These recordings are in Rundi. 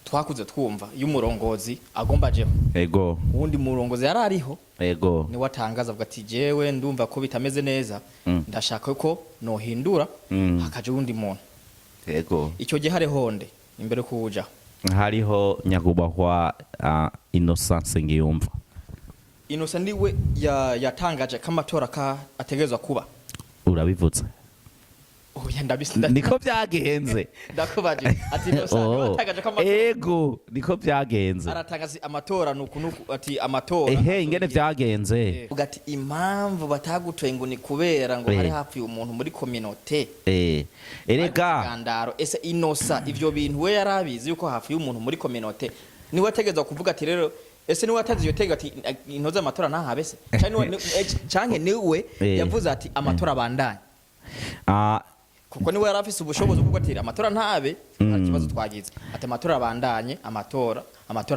twakuze twumva iyo umurongozi agomba jeho ego uwundi murongozi yarariho ego ni watangaza avuga ati jewe ndumva ko bitameze neza ndashaka ko nohindura hakaje uwundi muntu ego icyo gihe hari honde imbere kuja hariho nyagubahwa Innocence ngiyumva Innocent niwe yatangaje kamatora ka ategezwa kuba urabivuze oya ndabisida niko byagenze ndakubaje ati Innocent yatangaje kamatora ego niko byagenze aratangaza amatora nukunuku ati amatora ingene byagenze ugati impamvu batagutoye ngo ni kubera ngo hari hafi umuntu muri communauté erega gandaro ese Innocent ivyo bintu we yarabizi yuko hafi y'umuntu muri communauté niwe ategezwa kuvuga ati rero ese niwe atazi yotega ati intoza amatora ntahabese canke niwe yavuze ati amatora abandanye kuko niwe yarafise ubushobozi bwo gutira amatora ntabe nta kibazo twagize ati amatora abandanye amatora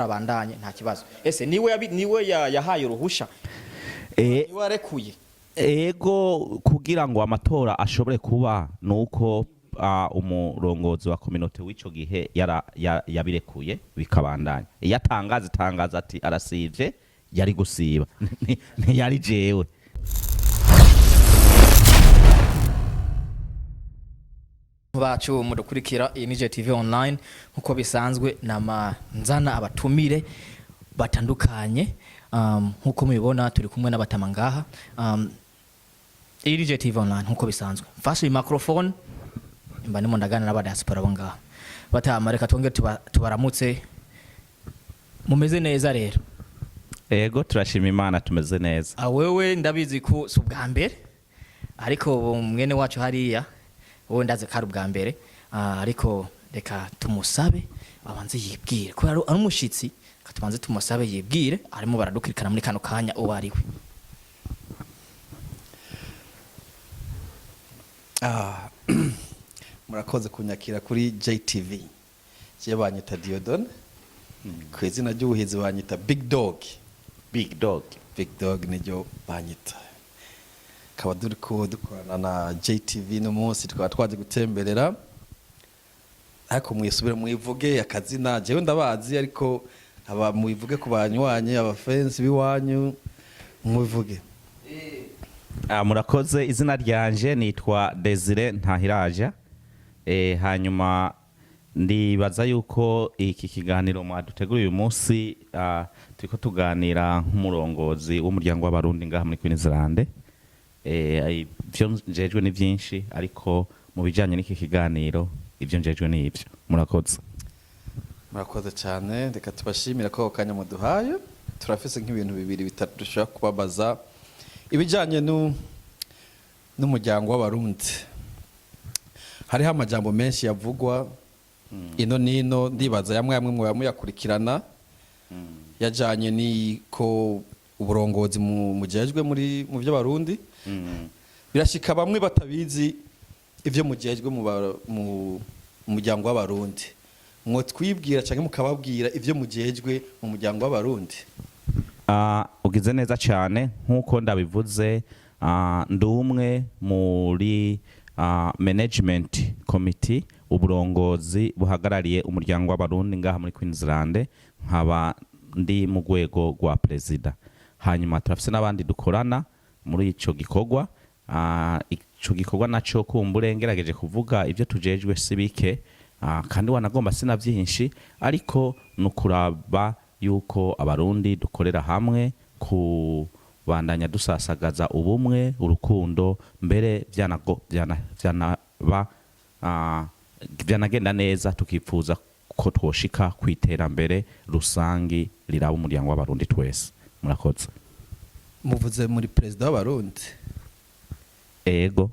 abandanye nta kibazo ese niwe yahaye uruhusha niwe arekuye ego kugira ngo amatora ashobore kuba nuko umurongozi wa communauté w'ico gihe yabirekuye bikabandanya yatangaza ati arasivye yari gusiba ntiyari jewe bacu mudukurikira iyi nije TV online nkuko bisanzwe namanzana abatumire batandukanye nkuko mubibona turi kumwe n'abatama ngaha iyi nije TV online nkuko bisanzwe mfashe iyi microphone imba ndimo ndagana n'abadiaspora bo ngaha batama reka twongere tubaramutse mumeze neza rero ego turashima Imana tumeze neza wewe ndabizi ko subwa mbere ariko mwene wacu hariya wowe ndaze kari ubwa mbere ariko reka tumusabe abanze yibwire ko ari umushitsi katubanze tumusabe yibwire arimo baradukirikana muri kano kanya uwo ari we murakoze kunyakira kuri JTV je banyita Diodon ku izina ry'ubuhizi banyita Big Dog niryo banyita kaba dukorana na JTV no munsi twaba twaje gutemberera ariko mwisubire mwivuge akazina jewe ndabazi ariko aba mwivuge ku banywanye aba fans biwanyu mwivuge murakoze izina ryanje nitwa Desire Ntahiraja hanyuma ndibaza yuko iki kiganiro mwadutegura uyu munsi turiko tuganira nk'umurongozi w'umuryango w'abarundi ngaha muri Queensland ivyo njejwe ni vyinshi ariko mu bijanye n'iki kiganiro ivyo njejwe ni ivyo murakoze cyane reka tubashimira ko kanya muduhaye turafise nk'ibintu bibiri bitatu dushaka kubabaza ibijanye n'umuryango w'abarundi hariho amajambo menshi yavugwa ino nino ndibaza yamwe muyakurikirana yajanye niko uburongozi mujejwe mu by'abarundi birashika bamwe batabizi ivyo mujejwe mu muryango w'abarundi mwo twibwira canke mukababwira ivyo mujejwe mu muryango w'abarundi ugize neza cyane nkuko ndabivuze ndumwe muri management committee uburongozi buhagarariye umuryango w'abarundi ngaha muri Queensland nkaba ndi mu rwego rwa president hanyuma turafise n'abandi dukorana muri ico gikorwa ico gikorwa naco kumbure ngerageje kuvuga ivyo tujejwe sibike kandi wanagomba sina byinshi ariko nukuraba yuko abarundi dukorera hamwe ku bandanya dusasagaza ubumwe urukundo mbere byanagenda neza tukipfuza ko twoshika kwiterambere rusangi riraba umuryango w'abarundi twese murakoze muvuze muri president w'abarundi ego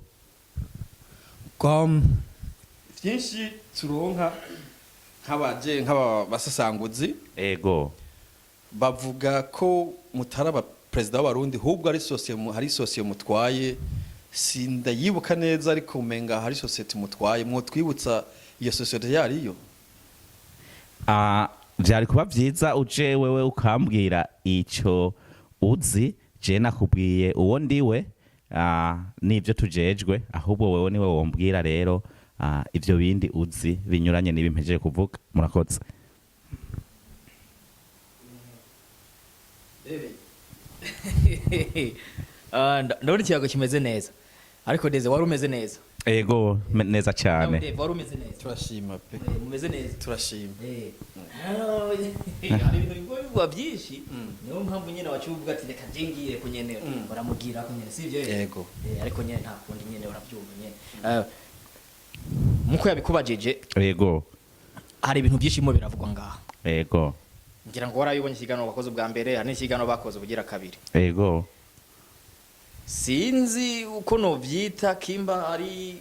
byinshi turonka nk'abasasanguzi ego bavuga ko mutaraba president w'abarundi hubwo ari hari sosiye mutwaye sindayibuka neza ariko umenga hari societe mutwaye mwo twibutsa iyo societe yariyo byari kuba byiza uje wewe ukambwira ico uzi je nakubwiye uwo ndiwe nivyo tujejwe ahubwo wewe niwe wombwira rero ivyo bindi uzi binyuranye n'ibimpejeje kuvuga murakoze ndabona ikiyago kimeze neza ariko Deze wari umeze neza ego neza cyane wari umeze neza turashima pe umeze neza turashima hari ibintu bigoye byinshi niyo mpamvu nyine wacyuvuga ati reka jengire kunyene baramubwira kunyene sivyo yego ariko nyene nta kundi nyene barabyumva nyene muko yabikubajeje yego hari ibintu byinshi mo biravugwa ngaha yego ngira ngo warayibonye ikiganiro bakoze ubwa mbere hari n'ikiganiro bakoze ubugira kabiri yego sinzi uko no vyita kimba ari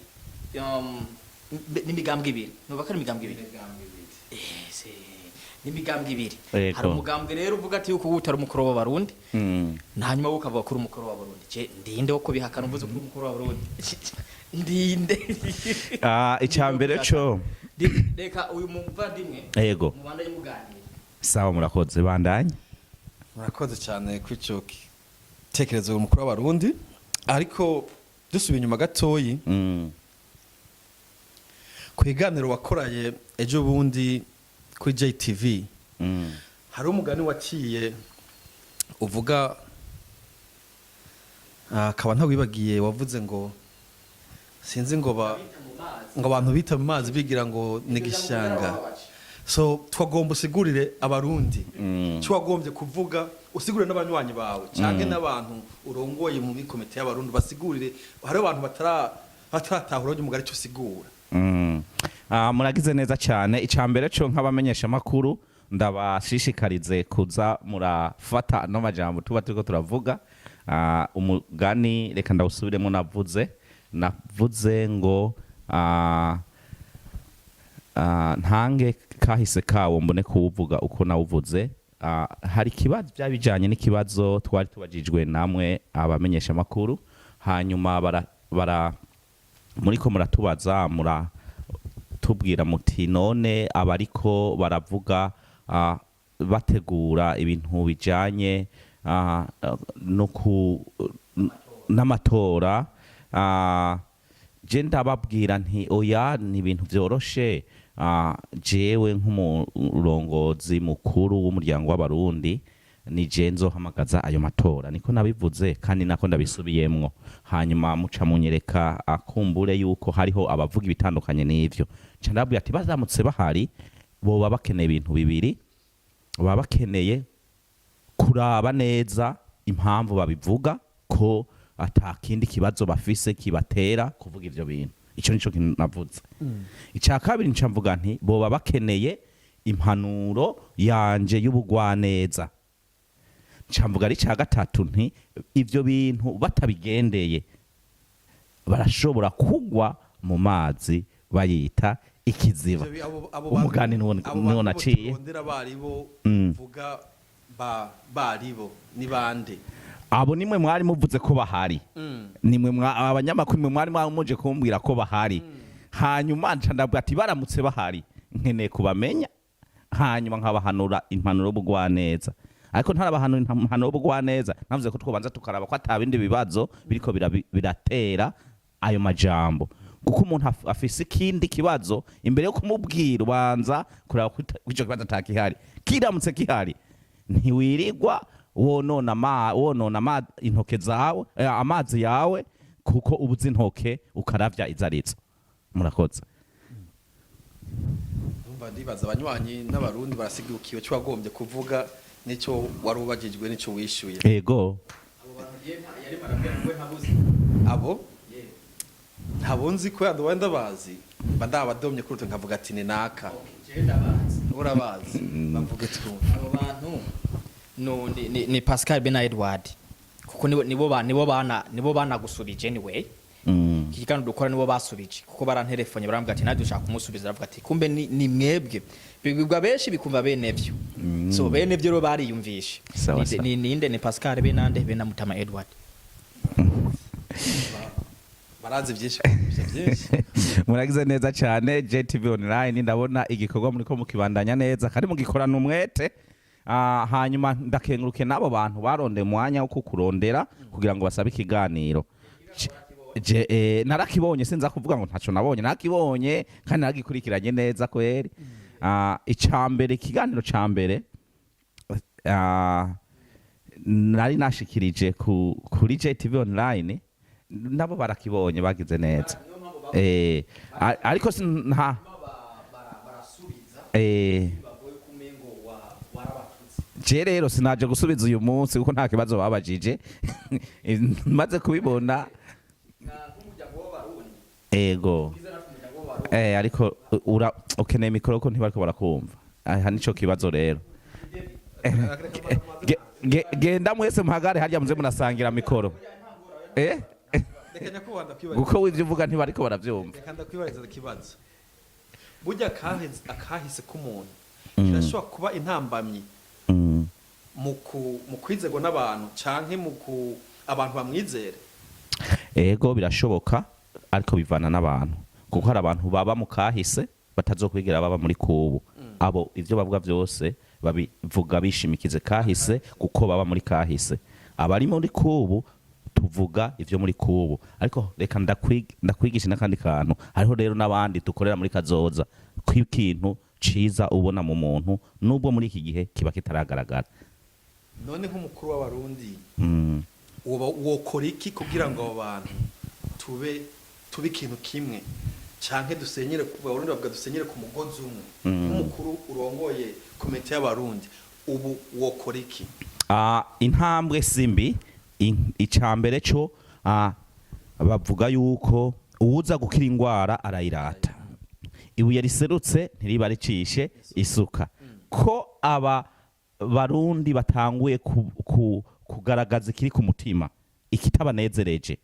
n'imigambwe ibiri no bakari imigambwe ibiri n'imigambwe ibiri hari umugambwe rero uvuga ati yuko utari umukuru w'abarundi hanyuma ukavuga kuri umukuru w'abarundi je ndinde wo kubihakana uvuze kuri umukuru w'abarundi ndinde icyambere cyo reka uyu muvandimwe yego mubandanye muganira sawa murakoze bandanye murakoze cyane kw'ico tekerezo umukuru w'abarundi ariko dusubiye inyuma gatoyi kwiganiro wakoraye ejo bundi kuri JTV hari umugani waciye uvuga akaba ntawibagiye wavuze ngo sinzi ngo abantu bita mu mazi bigira ngo ni gishanga so twagomba usigurire abarundi cyo wagombye kuvuga usigurire n'abanywanyi bawe cyangwa n'abantu urongoye mu komite y'abarundi basigurire hari abantu bataratahura umugari cyo usigura muragize neza cyane icambere cyo nk'abamenyesha makuru ndabashishikarize kuza murafata no majambo tuba turiko turavuga umugani reka ndawusubiremo navuze ngo ntange kahise kawo mbone kuwuvuga uko nawuvuze hari kibazo byabijanye n'ikibazo twari tubajijwe namwe abamenyesha makuru hanyuma muriko muratubaza tubwira muti none abariko baravuga bategura ibintu bijanye n'amatora je ndababwira nti oya ni ibintu byoroshe jewe nk'umurongozi mukuru w'umuryango w'abarundi ni je nzohamagaza ayo matora niko nabivuze kandi nako ndabisubiyemwo hanyuma muca munyereka akumbure yuko hariho abavuga ibitandukanye n'ivyo nca ndabwira ati bazamutse bahari boba bakeneye ibintu bibiri baba bakeneye kuraba neza impamvu babivuga ko atakindi kibazo bafise kibatera kuvuga ivyo bintu ico nico navuze icya kabiri nca mvuga nti boba bakeneye impanuro yanje y'ubugwaneza nca mvuga ari cya gatatu nti ivyo bintu batabigendeye barashobora kugwa mu mazi bayita ikiziba umugani niwo naciye vuga baribo ni bande abo nimwe mwari muvuze ko bahari nimwe abanyamakuru nimwe mwari muje kumbwira ko bahari hanyuma nca ndabwira ati baramutse bahari nkeneye kubamenya hanyuma nkabahanura impanuro y'ubugwaneza ariko ntarabahanura impanuro y'ubugwaneza navuze ko twobanza tukaraba ko atabindi bibazo biriko biratera ayo majambo kuko umuntu afise ikindi kibazo imbere yo kumubwira ubanza kuraba ko ico kibazo atakihari kiramutse kihari ntiwirigwa wonona intoke zawe amazi yawe kuko ubuze intoke ukaravya izaritso murakoze umva ndibaza abanywanyi n'abarundi barasigukiwe cyo wagombye kuvuga nico wari ubajijwe nico wishuye yego abo bantu yari marabwira ngo ntabuzi abo ntabonzi ko wenda bazi bandabadomye kuruto nkavuga ati ni naka urabazi bavuge twumva abo bantu no ni Pascal Bena Edward kuko nibo banagusubije anyway kikano dukora nibo basubije kuko barantelefone barambwira ati naje ushaka kumusubiza aravuga ati kumbe ni mwebwe bigwa benshi bikumva bene vyo so bene vyo ro bariyumvishe ni Pascal Benande Bena Mutama Edward barazi byinshi muragize neza cyane JTV online ndabona igikorwa muri ko mukibandanya neza kandi mugikorana umwete hanyuma ndakenguruke nabo bantu baronde mwanya wo kukurondera kugira ngo basabe ikiganiro narakibonye sinza kuvuga ngo ntaco nabonye nakibonye kandi naragikurikiranye neza kweri icambere ikiganiro cambere nari nashikirije kuri JTV online nabo barakibonye bagize neza ariko nta je rero sinaje gusubiza uyu munsi kuko nta kibazo babajije maze kubibona ego ariko ukeneye mikoro ko ntibariko barakumva aha nico kibazo rero genda mwese muhagare harya muze munasangira mikoro kuko wivyo uvuga ntibariko baravyumva reka ndakwibariza ikibazo burya akahise k'umuntu kirashobora kuba intambamyi mu kwizerwa n'abantu canke abantu bamwizere ego birashoboka ariko bivana n'abantu kuko hari abantu baba mu kahise batazokwigira baba muri kubu abo ivyo bavuga byose babivuga bishimikize kahise kuko baba muri kahise abari muri kubu tuvuga ivyo muri kubu ariko reka ndakwigisha n'akandi kantu hariho rero n'abandi dukorera muri kazoza kw'ikintu ciza ubona mu muntu nubwo muri iki gihe kiba kitaragaragara none nk'umukuru w'abarundi wokora iki kugira ngo abo bantu tube ikintu kimwe canke dusenyere abarundi bavuga dusenyere ku mugozi umwe nk'umukuru urongoye komite y'abarundi ubu wokora iki intambwe simbi icambere cyo bavuga yuko uwuza gukira ingwara arayirata ibuye riserutse ntiriba ricishe isuka ko aba barundi batanguye kugaragaza ikiri ku mutima ikitabanezereje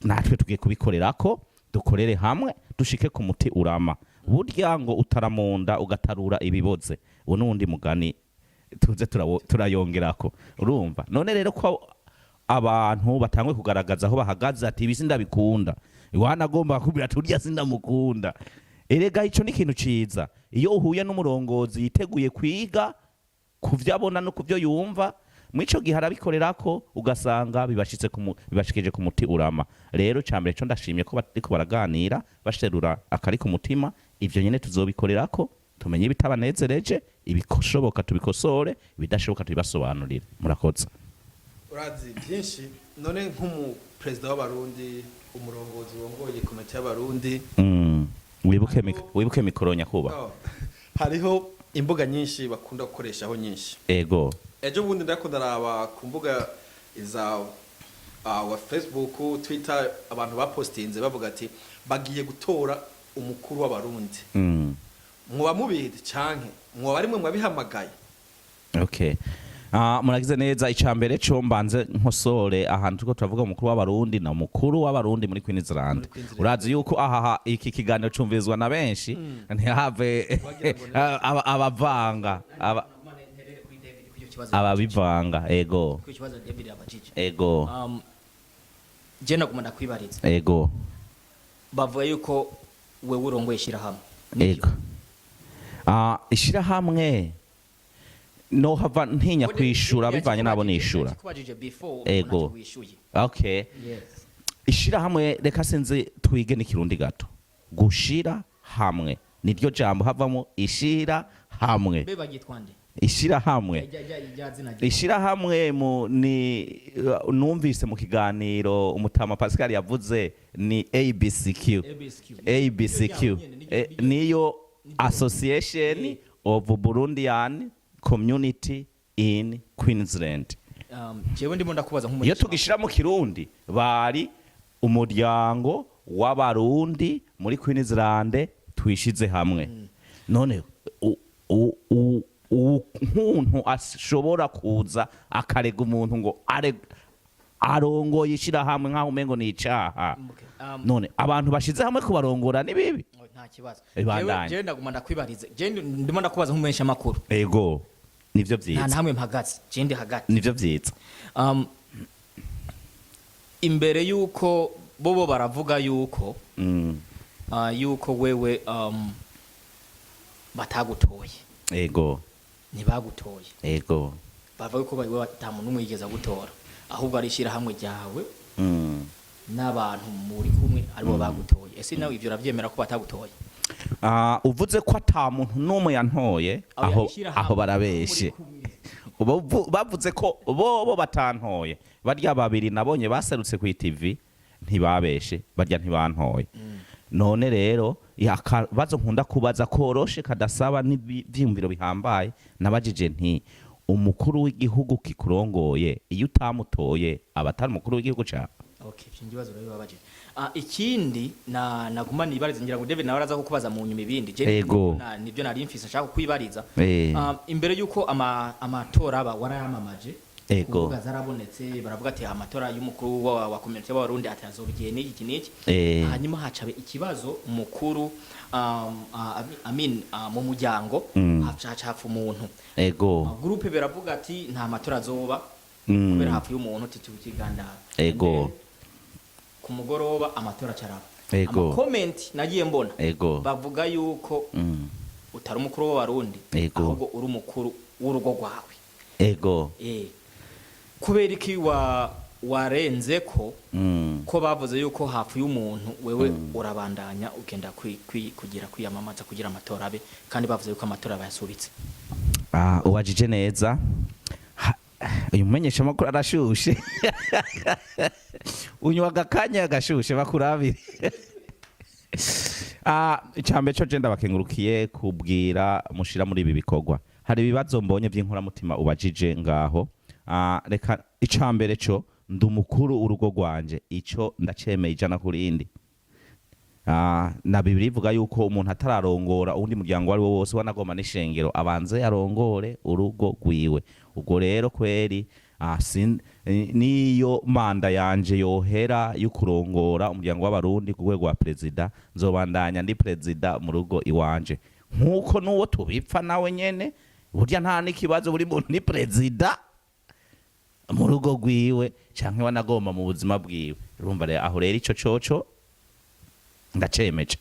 natwe tugiye kubikorerako dukorere hamwe dushike ku muti urama burya ngo utaramunda ugatarura ibiboze uwo n'undi mugani tuze turayongerako urumva none rero ko abantu batangwe kugaragaza aho bahagaze ati ibi sindabikunda wanagomba kubwira turya sindamukunda erega ico ni ikintu ciza iyo uhuye n'umurongozi yiteguye kwiga kuvyabona no kuvyo yumva mwico gihe arabikorerako ugasanga bibashikije ku muti urama rero cambere cyo ndashimye ko bariko baraganira basherura akari ku mutima ivyo nyene tuzobikorerako tumenye bitabanezereje ibikoshoboka tubikosore bidashoboka tubibasobanurire murakoze urazi byinshi none nk'umu president w'abarundi umurongozi wongoye komite y'abarundi wibuke mikoro nyakuba hariho imbuga nyinshi bakunda gukoreshaho nyinshi ego ejo bundi ndakunda araba ku mbuga wa Facebook Twitter abantu bapostinze bavuga ati bagiye gutora umukuru w'abarundi mwoba mubiri canke mwoba ari mwe mwabihamagaye okay muragize neza icambere cyo mbanze nkosore ahantu tuko turavuga umukuru w'abarundi na mukuru w'abarundi muri Queensland urazi yuko aha iki kiganiro cumvizwa na benshi ntihave abavanga ababivanga ego ego je naguma ndakwibariza ego bavuga yuko wewe urongoye ishirahamwe ego ishirahamwe no hava ntinya kwishura bivanye nabo nishura ego okay ishirahamwe reka sinzi twige n'ikirundi gato gushira hamwe niryo jambo havamo ishira hamwe beba gitwande ishira hamwe ni numvise mu kiganiro umutama Pascal yavuze ni ABCQ niyo Association of Burundian Community in Queensland jewe ndimo ndakubaza nk'umunyeshuri iyo tugishira mu kirundi bari umuryango w'abarundi muri Queensland twishize hamwe none umuntu ashobora kuza akarega umuntu ngo arongoye ishira hamwe nkaho umengo ni icaha none abantu bashize hamwe kubarongora ni bibi nta kibazo jewe ndaguma ndakwibarize je ndimo ndakubaza nk'umunyesha makuru ego nivyo vyiza nta hamwe mpagaze je ndi hagati nivyo vyiza imbere yuko bobo baravuga yuko yuko wewe batagutoye ego ntibagutoye ego bavuga ko bari batamuntu umwe yigeza gutora ahubwo ari ishira hamwe ryawe n'abantu muri kumwe aribo bagutoye ese nawe ivyo uravyemera ko batagutoye uvuze ko ata muntu n'umwe yantoye aho barabeshe bavuze ko bo batantoye barya babiri nabonye baserutse ku TV ntibabeshe barya ntibantoye none rero akabazo nkunda kubaza koroshe kadasaba n'ivyumviro bihambaye nabajije nti umukuru w'igihugu kikurongoye iyo utamutoye abatari umukuru w'igihugu ca okay cyingibazo rero babaje ikindi naguma nibariza ngira ngo David nawe araza kukubaza mu nyuma ibindi je nibyo nari mfise nshaka kwibariza imbere yuko amatora aba warayamamaje kuvuga zarabonetse baravuga ati amatora y'umukuru wa community w'abarundi atazobigiye n'iki n'iki hanyuma hacabe ikibazo umukuru mu muryango hacafu umuntu groupe baravuga ati nta matora azoba kubera hafu y'umuntu titukigandara ku mugoroba amatora caraba ama comment nagiye mbona bavuga yuko utari umukuru w'abarundi ahubwo uri umukuru w'urugo rwawe kubera iki warenze ko bavuze yuko hafu y'umuntu wewe urabandanya ugenda kugira kwiyamamaza kugira amatora abe kandi bavuze yuko amatora bayasubitse ubajije neza uyu mumenyesha makuru arashushe unywa gakanya gashushe bakurabire icambe cyo genda bakengurukiye kubwira mushira muri ibi bikorwa hari ibibazo mbonye by'inkoramutima ubajije ngaho reka icambere cyo ndumukuru urugo rwanje ico ndacemeye ijana kurindi na Bibiliya ivuga yuko umuntu atararongora uwundi muryango wari wo wose wanagoma n'ishengero abanze arongore urugo rwiwe ubwo rero kweri niyo manda yanje yohera y'ukurongora umuryango w'abarundi ku rwego wa perezida nzobandanya ndi perezida mu rugo iwanje nkuko nuwo tubipfa nawe nyene burya nta n'ikibazo buri muntu ni perezida mu rugo rwiwe canke wanagomba mu buzima bwiwe urumva rero aho rero ico coco ndacemeje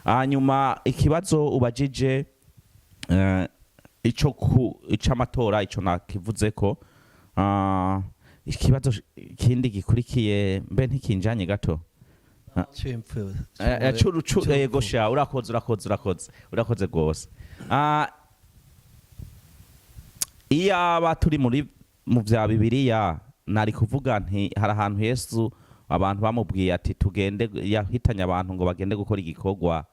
hanyuma ikibazo ubajije ic'amatora ico nakivuze ko ikibazo kindi gikurikiye mbe ntikinjanye gato yego sha urakoze rwose iyaba turi mu vya Bibiliya nari kuvuga nti hari ahantu Yesu abantu bamubwiye ati tugende yahitanye abantu ngo bagende gukora igikorwa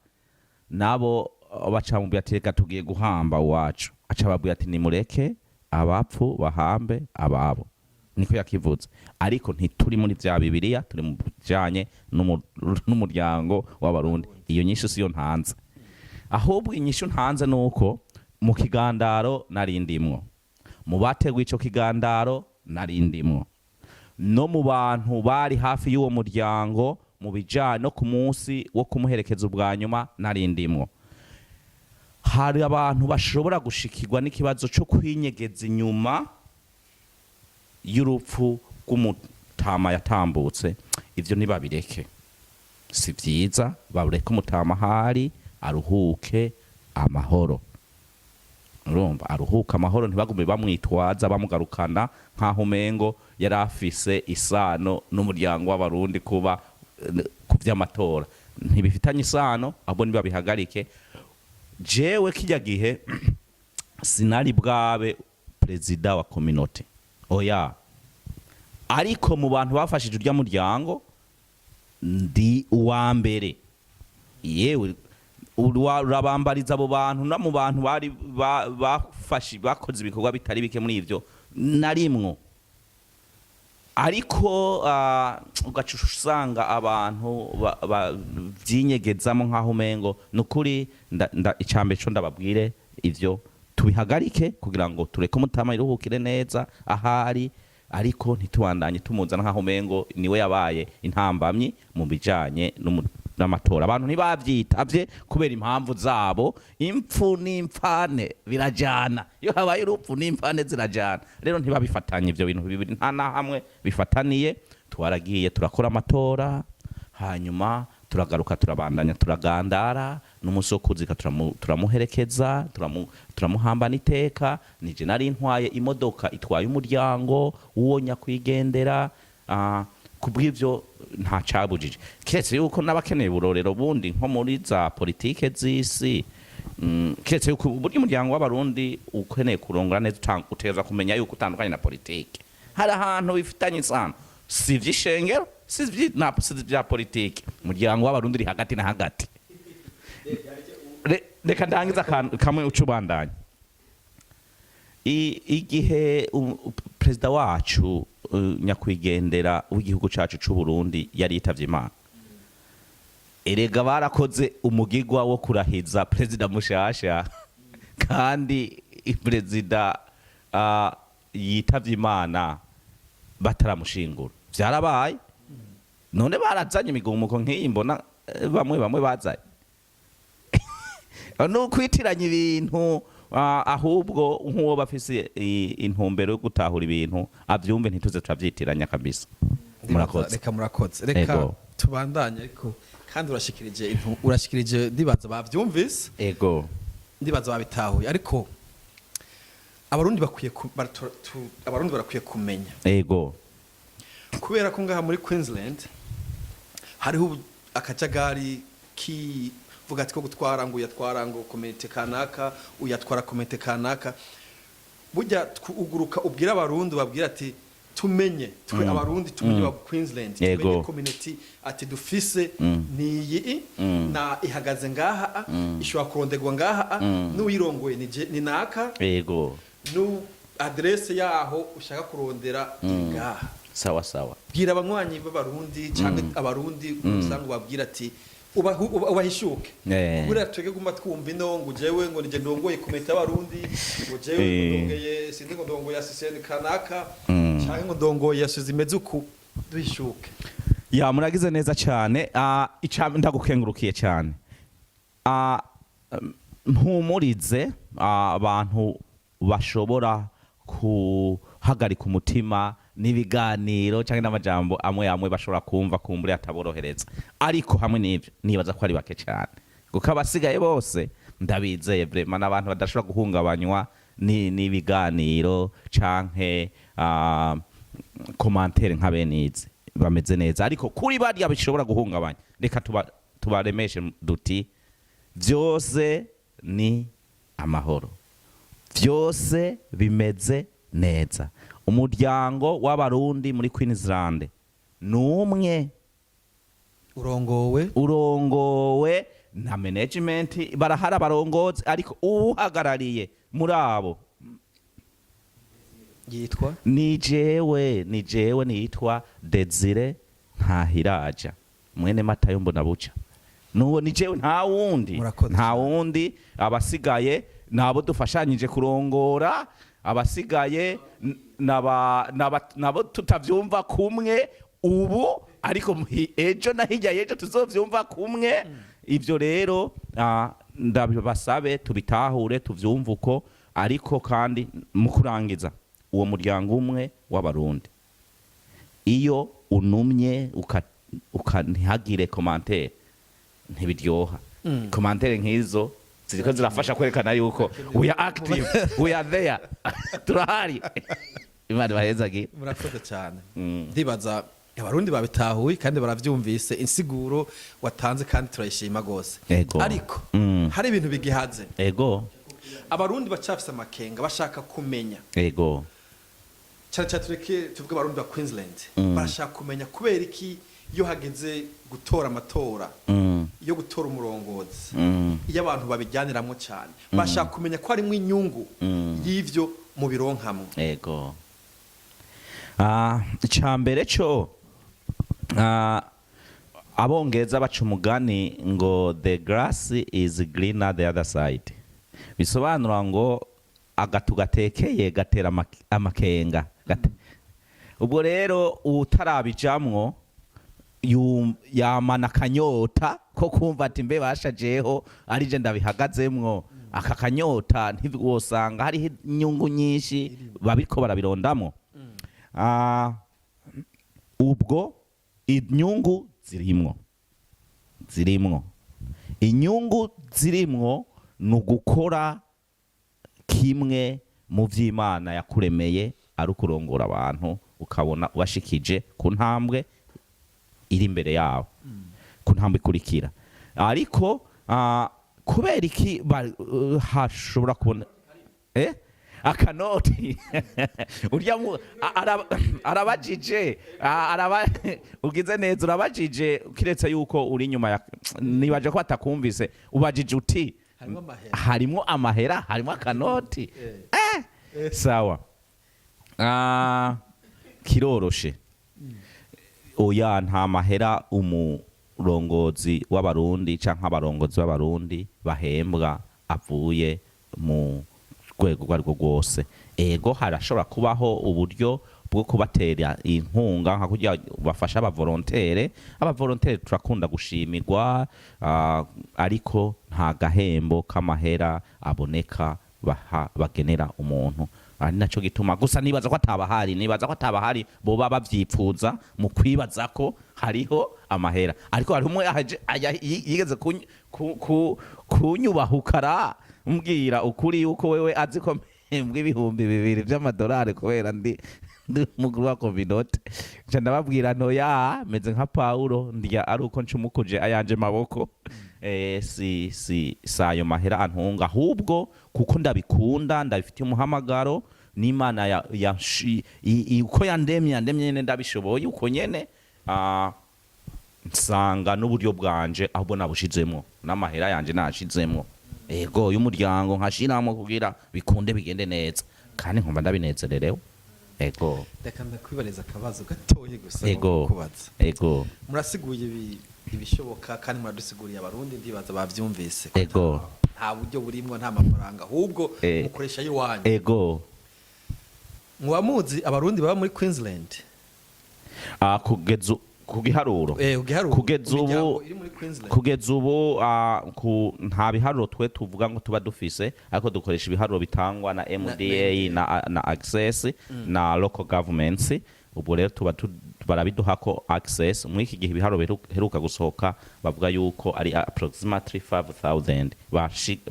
nabo bacamubwiye ati reka tugiye guhamba wacu aca babwiye ati nimureke abapfu bahambe ababo niko yakivuze ariko ntituri muri vya Bibiliya turi mu bijanye n'umuryango w'abarundi iyo nyishu siyo ntanze ahubwo inyishu ntanze nuko mu kigandaro narindimwo mu bateguye ico kigandaro narindimwo no mu bantu bari hafi y'uwo muryango mu bijanye no ku munsi wo kumuherekeza ubwa nyuma narindimwo hari abantu bashobora gushikirwa n'ikibazo cyo kwinyegeza inyuma y'urupfu rw'umutama yatambutse ivyo ntibabireke si vyiza bareke umutama hari aruhuke amahoro urumva aruhuka amahoro ntibagume bamwitwaza bamugarukana nkaho mengo yari afise isano n'umuryango w'abarundi kuba ku vy'amatora ntibifitanye isano abo nibabihagarike jewe kijya gihe sinari bwabe perezida wa community oya ariko mu bantu bafashije urya muryango ndi uwa mbere yewe urabambariza abo bantu no mu bantu bari bafashi bakoze ibikorwa bitari bike muri ivyo narimwo ariko ugacusha usanga abantu vyinyegezamo nkaho mengo nukuri icambe cyo ndababwire ivyo tubihagarike kugira ngo tureke umutama iruhukire neza ahari ariko ntitubandanye tumuzana nkaho mengo niwe yabaye intambamyi mu bijanye n'amatora abantu ntibavyitavye kubera impamvu zabo impfu n'impfane birajana iyo habaye urupfu n'impfane zirajana rero ntibabifatanye ivyo bintu bibiri nta na hamwe bifataniye twaragiye turakora amatora hanyuma turagaruka turabandanya turagandara n'umusokuzika turamuherekeza turamuhambana iteka nije nari ntwaye imodoka itwaye umuryango uwo nyakwigendera kubw'ivyo nta cabujije kiretse yuko n'abakeneye burorero bundi nko muri za politike z'isi kiretse yuko burya umuryango w'abarundi ukeneye kurongora neza utegerezwa kumenya yuko utandukanye na politike hari ahantu bifitanye isano si ivy'ishengero si ivya politike umuryango w'abarundi uri hagati na hagati reka ndangiza kamwe ucubandanya igihe perezida wacu nyakwigendera w'igihugu cacu c'u Burundi yari yitavye Imana erega barakoze umugigwa wo kurahiza perezida mushasha kandi perezida yitavye Imana bataramushingura vyarabaye none barazanye imigumuko nk'iyi mbona bamwe bazanye no kwitiranya ibintu ahubwo nk'uwo bafise intumbero yo gutahura ibintu avyumve ntituze turavyitiranya kabisa murakoze reka tubandanye ariko kandi urashikirije ndibaza bavyumvise ndibaza babitahuye ariko abarundi barakwiye kumenya kubera ko ngaha muri Queensland hariho akajagari vuga ati ko gutwara ngo uyatwara ngo komite kanaka uyatwara komite kanaka burya uguruka ubwira abarundi babwira ati tumenye twe abarundi tumenye ba Queensland tumenye community ati dufise niyi na ihagaze ngaha ishobora kurondegwa ngaha n'uyirongoye ni naka nu adresse yaho ushaka kurondera ngaha sawa bwira abanywanyi b'abarundi cyangwa abarundi usanga babwira ati ubahishuke buriya twege guma twumva ino ngo jewe ngo nije ndongoye komite y'abarundi ngo jewe ndongeye sindi ngo ndongoye asisiyeni kanaka cyangwa ngo ndongoye yasuze imeze uku duhishuke muragize neza cyane ndagukengurukiye cyane mpumurize abantu bashobora kuhagarika umutima n'ibiganiro cyangwa n'amajambo amwe bashobora kumva kumbure ataborohereza ariko hamwe n'ivyo nibaza ko ari bake cyane kuko abasigaye bose ndabizeye vraiment n'abantu badashobora guhungabanywa n'ibiganiro canke commentaire nka benize bameze neza ariko kuri bariya bishobora guhungabanya reka tubaremeshe duti vyose ni amahoro vyose bimeze neza umuryango w'abarundi muri Queensland numwe urongowe na management barahara abarongozi ariko uhagarariye muri abo yitwa nijewe nitwa Desire Ntahiraja mwene Matayo mbona buca nuwo nijewe nta wundi abasigaye nabo dufashanyije kurongora abasigaye nabo tutavyumva kumwe ubu ariko ejo na hirya yejo tuzovyumva kumwe ivyo rero ndabasabe tubitahure tuvyumva uko ariko kandi mu kurangiza uwo muryango umwe w'abarundi iyo unumye ntihagire commentaire ntibiryoha commentaire nk'izo ziriko zirafasha kwerekana yuko we are active we are there turahari imana bahezagi murakoze cyane ndibaza abarundi babitahuye kandi baravyumvise insiguro watanze kandi turayishima gose ariko hari ibintu bigihaze abarundi bacafise amakenga bashaka kumenya cyane tureke tuvuga abarundi ba Queensland bashaka kumenya kubera iki iyo hageze gutora amatora iyo gutora umurongozi iyo abantu babijyaniramwo cyane bashaka kumenya ko harimo inyungu y'ivyo mu bironkamwe icambere cyo abongeza baca umugani ngo the grass is greener the other side bisobanura ngo agatu gatekeye gatera amakenga ubwo rero utarabijamwo yamana kanyota ko kumva ati mbe bashajeho arije ndabihagazemwo aka kanyota ntiwosanga hari inyungu nyinshi babiko barabirondamo ubwo inyungu zirimwo inyungu zirimwo nugukora kimwe mu vy'Imana yakuremeye ari kurongora abantu ukabona washikije ku ntambwe iri imbere yawe ku ntambwe ikurikira ariko kubera iki hashobora kubona akanoti urya arabajije ugize neza urabajije kiretse yuko uri nyuma nibaje ko atakumvise ubajije uti harimo amahera harimo akanoti sawa kiroroshe oya nta mahera umurongozi w'abarundi canke abarongozi b'abarundi bahembwa avuye mu rwego rwarwo rwose ego harashobora kubaho uburyo bwo kubatera inkunga nka kugira bafasha abavolontere turakunda gushimirwa ariko nta gahembo k'amahera aboneka bagenera umuntu ari naco gituma gusa nibaza ko atabahari boba bavyipfuza mu kwibaza ko hariho amahera ariko hari umwe yigeze kunyubahukara mbwira ukuri yuko wewe azi ko mpembwa ibihumbi 2,000 by'amadolari kubera ndi mukuru wa kominote nca ndababwira ntoya meze nka Paulo ndya ari uko ncumukuje ayanje maboko si sayo mahera antunga ahubwo kuko ndabikunda ndabifitiye umuhamagaro n'Imana uko yandemye nyene ndabishoboye uko nyene nsanga n'uburyo bwanje ahubwo nabushizemo n'amahera yanje nashizemo ego y'umuryango nkashiramo kugira bikunde bigende neza kandi nkumva ndabinezererewe ego reka ndakwibareza akabazo gatoye gusa kubaza ego murasiguye ibishoboka kandi muradusiguriye abarundi ndibaza bavyumvise ego nta buryo burimwo nta mafaranga ahubwo mukoresha y'wanyu ego mubamuzi abarundi baba muri Queensland kugiharuro kugeza ubu nta biharuro twe tuvuga ngo tuba dufise ariko dukoresha ibiharuro bitangwa na MDA na access na local governments ubu rero tuba barabiduha ko access muri iki gihe ibiharuro heruka gusohoka bavuga yuko ari approximately 5,000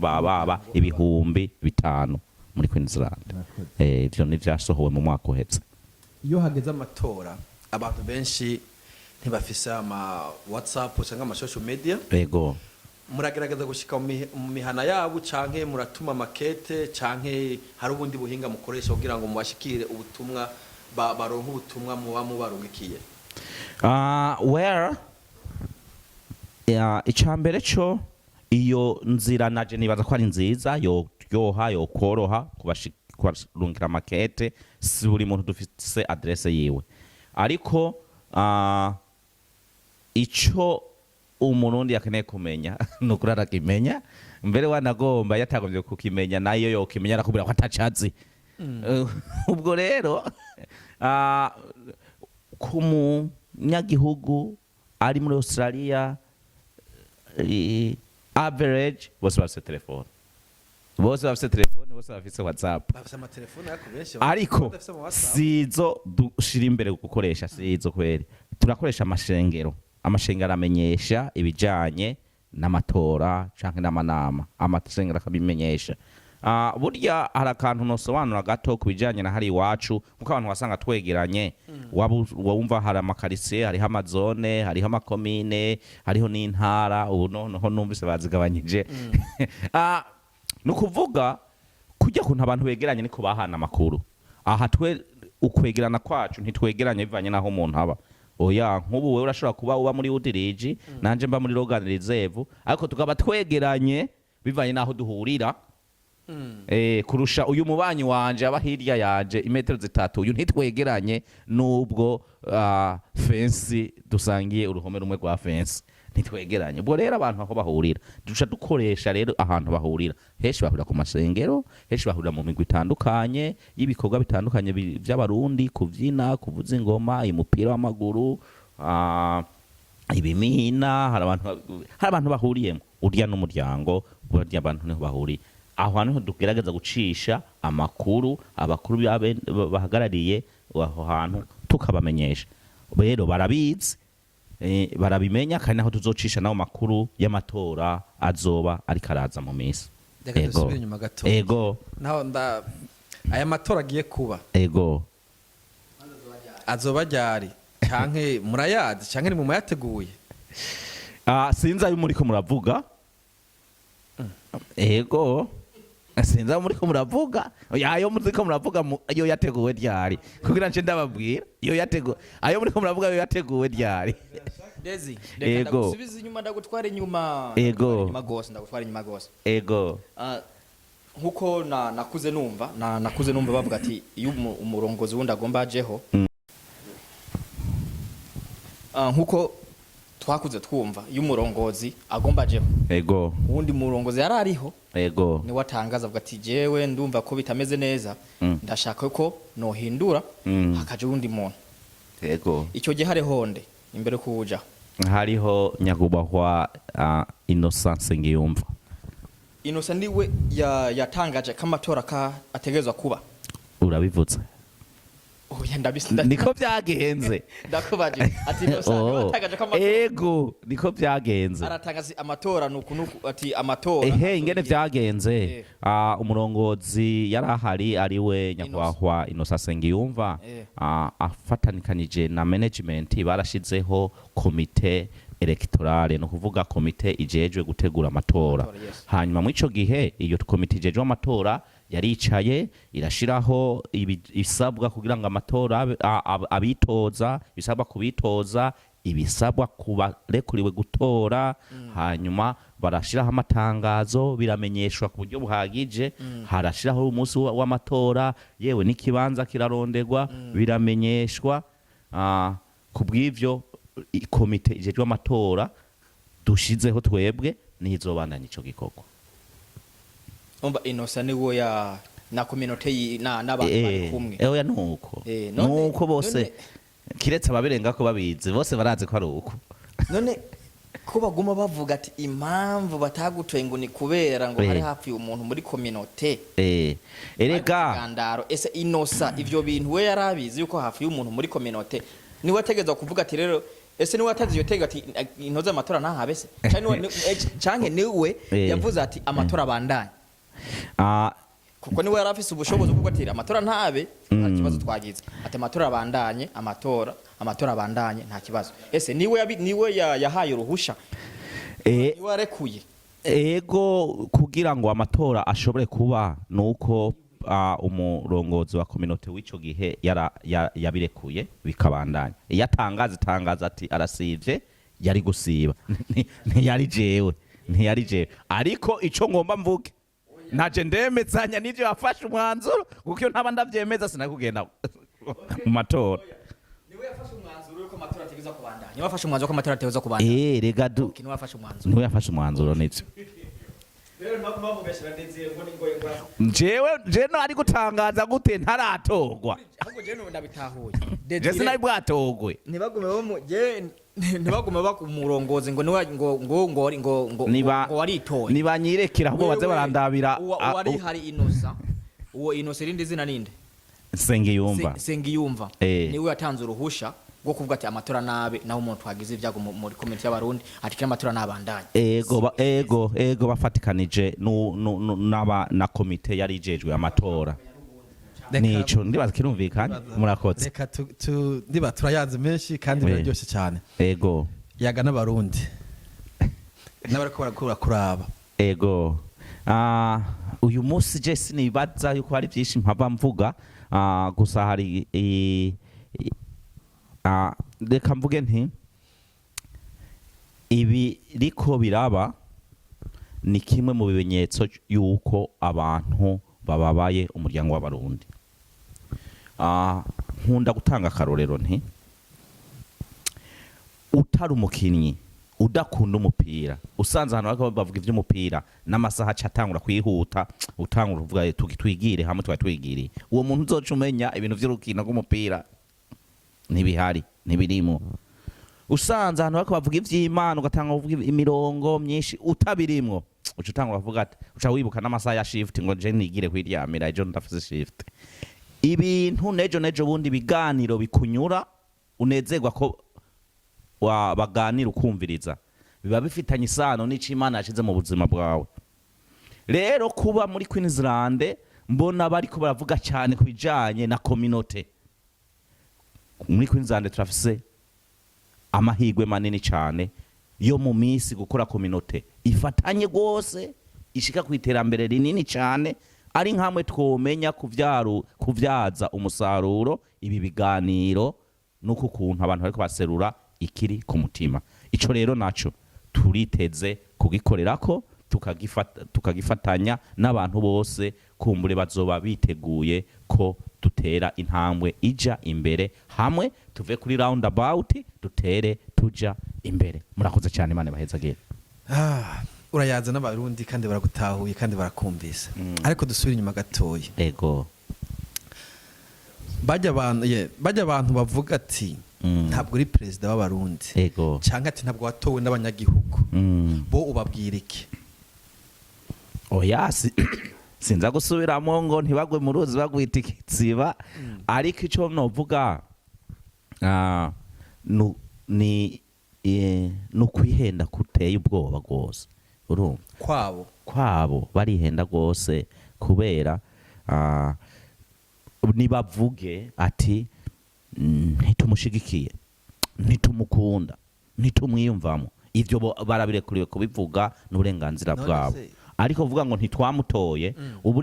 baba ibihumbi 5 muri Queensland ivyo ni vyasohowe mu mwaka uhetse iyo hageze amatora abantu benshi ntibafise ama WhatsApp cyangwa ama social media ego muragerageza gushika mu mihana yabo canke muratuma makete canke hari ubundi buhinga mukoresha kugira ngo mubashikire ubutumwa baronka ubutumwa muba mubarugikiye where icambere cyo iyo nzira naje nibaza ko ari nziza yo koroha kubashirungira makete si buri muntu dufise adresse yiwe ariko ico umurundi yakeneye kumenya nukuri arakimenya mbere wanagomba yatagombye kukimenya nayo yokimenya arakubwira ko atacazi ubwo rero ku munyagihugu ari muri Australia average bose bafise telefone bose bafise WhatsApp ariko sizo dushira imbere gukoresha sizo kweri turakoresha amashengero amenyesha ibijanye n'amatora canke n'amanama amashengero akabimenyesha burya hari akantu nosobanura gato kubijanye na hari iwacu kuko abantu wasanga twegeranye wumva hari amakarisiye hariho amazone hariho amakomine hariho n'intara ubu noneho numvise bazigabanyije nukuvuga kujya kuntu abantu begeranye niko bahana amakuru aha twe ukwegerana kwacu ntitwegeranye bivanye naho umuntu aba oya nk'ubu wewe urashobora kuba uba muri Udiriji nanje mba muri Logan Reserve ariko tukaba twegeranye bivanye naho duhurira kurusha uyu mubanyi wanje aba hirya yanje imetero 3 uyu ntitwegeranye nubwo fence dusangiye uruhome rumwe rwa fence ntitwegeranye ubwo rero abantu aho bahurira duca dukoresha rero ahantu bahurira heshi bahurira ku masengero heshi bahurira mu migwi itandukanye y'ibikorwa bitandukanye by'abarundi kuvyina kuvuza ingoma umupira w'amaguru ibimina hari abantu bahuriyemo urya n'umuryango burya abantu niho bahuriye aho hantu dugerageza gucisha amakuru abakuru bahagarariye aho hantu tukabamenyesha rero barabizi barabimenya kandi naho tuzocisha naho makuru y'amatora azoba ari karaza mu minsi ego naho aya matora agiye kuba ego azoba ryari canke murayazi canke ni mu mayateguye sinzi ayo muriko muravuga ego sinza muri ko muravuga ayo muri ko muravuga yo yateguwe ryari kugira nce ndababwira yo yateguwe ayo muri ko muravuga yo yateguwe ryari Dezi reka ndagusubiza inyuma ndagutwara inyuma ndagutwara inyuma gose ego nkuko nakuze numva bavuga ati iyo umurongozi wundi agomba ajeho nkuko twakuze twumva iyo umurongozi agomba ajeho ego uwundi murongozi yarariho ego ni watangaza avuga ati jewe ndumva ko bitameze neza ndashaka ko nohindura hakaje uwundi muntu ego icyo gihe harehonde imbere kuja hariho nyakubahwa Innocence ngiyumva Innocent niwe yatangaje kamatora ka ategezwa kuba urabivutse oya ndabisunda niko byagenze ndakubaje ati Innocent yatangaje kamatora ego niko byagenze aratangaza amatora nuko ati amatora ingene byagenze umurongozi yarahari ariwe nyakubahwa Innocence ngiyumva afatanikanije na management barashizeho komite electorale no kuvuga komite ijejwe gutegura amatora hanyuma mu ico gihe iyo komite ijejwe amatora yaricaye irashiraho ibisabwa kugira ngo amatora abitoza bisabwa kubitoza ibisabwa kubarekuriwe gutora hanyuma barashiraho amatangazo biramenyeshwa ku buryo buhagije harashiraho umunsi w'amatora yewe n'ikibanza kiraronderwa biramenyeshwa kubw'ivyo komite ijejwe amatora dushizeho twebwe nizobandanya ico gikorwa umva Innocent niwo na community n'abantu bari kumwe oya nuko bose kiretse ababirenga ko babizi bose barazi ko ari uko none ko baguma bavuga ati impamvu batagutoye ngo ni kubera ngo hari hafi umuntu muri community erega gandaro ese Innocent ivyo bintu we yarabizi yuko hafi y'umuntu muri community ni wategeza kuvuga ati rero ese ni watazi iyo tega ati intoza amatora ntahabese canke niwe yavuze ati amatora bandanye kuko niwe yarafise ubushobozi bwo gutira amatora ntabe nta kibazo twagize ati amatora abandanye amatora abandanye nta kibazo ese niwe yahaye uruhusha niwe arekuye ego kugira ngo amatora ashobore kuba nuko umurongozi wa community w'ico gihe yabirekuye bikabandanya yatangaza ati arasivye yari gusiba ntiyari jewe ariko ico ngomba mvuge naje ndemezanya n'ivyo yafashe umwanzuro kuko iyo ntaba ndavyemeza sinakugenda mu matora niwe yafashe umwanzuro yuko amatora ategeza kubandanya niwe yafashe umwanzuro ko amatora ategeza kubandanya rega niwe yafashe umwanzuro nivyo jewe no ari gutangaza gute ntaratorwa ahubwo je no ndabitahuye je sinari bwatogwe ntibagume bakumurongoze ngo waritoye nibanyirekira ahubwo baze barandabira wari hari uwo Innocent rindi zina ninde Sengiyumva niwe yatanze uruhusha bwo kuvuga ati amatora nabe naho umuntu twagize ibyago muri community y'abarundi ati kira amatora nabandanye ego bafatikanije na komite yari ijejwe amatora nico ndibaza kirumvikana murakoze reka ndiba turayazi menshi kandi biraryoshe cyane ego yaga n'abarundi n'abariko barakura kuraba ego uyu munsi je sinibaza yuko hari byinshi mpava mvuga gusa hari reka mvuge nti ibi riko biraba ni kimwe mu bimenyetso yuko abantu bababaye umuryango w'abarundi nkunda gutanga akarorero nti utari umukinyi udakunda umupira usanze ahantu bavuga ivy'umupira n'amasaha acatangura kwihuta utangura kuvuga twigire hamwe twigiriye uwo muntu uzoca umenya ibintu vy'urukino rw'umupira ntibihari ntibirimo usanze ahantu bariko bavuga ivy'Imana ugatanga kuvuga imirongo myinshi utabirimwo uca utangura kuvuga ati uca wibuka n'amasaha ya shift ngo je nigire kwiryamira ejo ndafise shift ibintu nejo bundi biganiro bikunyura unezerwa ko baganira ukumviriza biba bifitanye isano n'ico Imana yashize mu buzima bwawe rero kuba muri Queensland mbona bariko baravuga cyane kubijanye na community muri Queensland turafise amahigwe manini cyane yo mu misi gukora community ifatanye gose ishika ku iterambere rinini cyane ari nkamwe twomenya kuvyaza umusaruro ibi biganiro nuko kuntu abantu bariko baserura ikiri ku mutima. Ico rero naco turiteze kugikorerako tukagifatanya n'abantu bose kumbure bazoba biteguye ko dutera intambwe ija imbere hamwe tuve kuri roundabout dutere tuja imbere. Murakoze cyane, Imana bahezagire. Urayaza n'abarundi kandi baragutahuye kandi barakumvise. Ariko dusubira inyuma gatoya. Ego. Bajya abantu bavuga ati ntabwo uri perezida w'abarundi. Ego. Cyangwa ati ntabwo watowe n'abanyagihugu. Bo ubabwira iki? Oya sinza gusubiramo ngo ntibagwe mu ruzi bagwita ikiziba, ariko icyo novuga ni ukwihenda kuteye ubwoba rwose. Urumva kwabo barihenda rwose kubera nibavuge ati ntitumushigikiye, ntitumukunda, ntitumwiyumvamo, ivyo barabirekuriwe kubivuga n'uburenganzira bwabo. Ariko vuga ngo ntitwamutoye ubu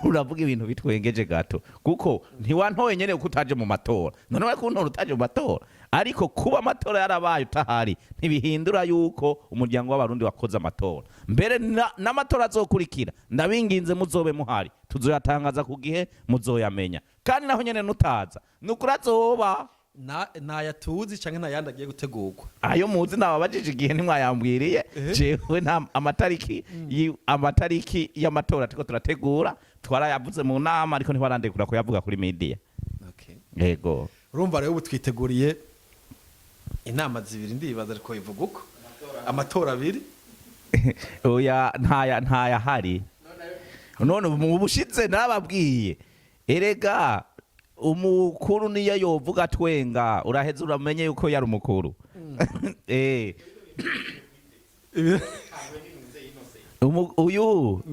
uravuga ibintu bitwengeje gato kuko ntiwantoye nyene uko utaje mu matora, none we kuntora utaje mu matora. Ariko kuba amatora yarabaye utahari ntibihindura yuko umuryango w'abarundi wakoze amatora. Mbere n'amatora azokurikira ndabinginze muzobe muhari, tuzoyatangaza ku gihe muzoyamenya, kandi naho nyene nutaza nukurazoba ntayatuzi canke ntayandi agiye gutegurwa. Ayo muzi nababajije igihe ntimwayambwiriye. Jewe amatariki y'amatora turiko turategura twarayavuze mu nama, ariko ntibarandekura kuyavuga kuri media. Yego. Urumva rero ubu twiteguriye inama zibiri, ndibaza ariko ivuga uko amatora abiri. Oya ntayahari. None mu bushitse narababwiye erega umukuru niyo yovuga twenga uraheze uramenye yuko yari umukuru. Uyu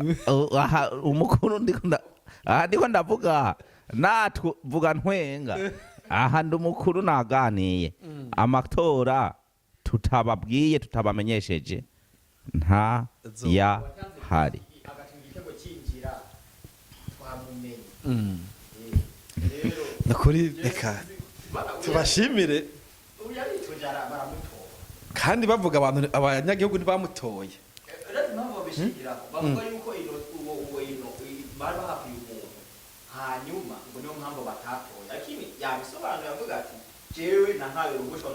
umukuru ndiko ndavuga natuvuga ntwenga aha ndi umukuru naganiye amatora tutababwiye tutabamenyesheje nta yahari. Nakuri reka tubashimire kandi bavuga abanyagihugu ntibamutoye. Bavuga yuko bari bahakuye umuntu hanyuma ngo niyo mpamvu batatoye, lakini yabisobanura avuga ati jewe nahaye uruhushwa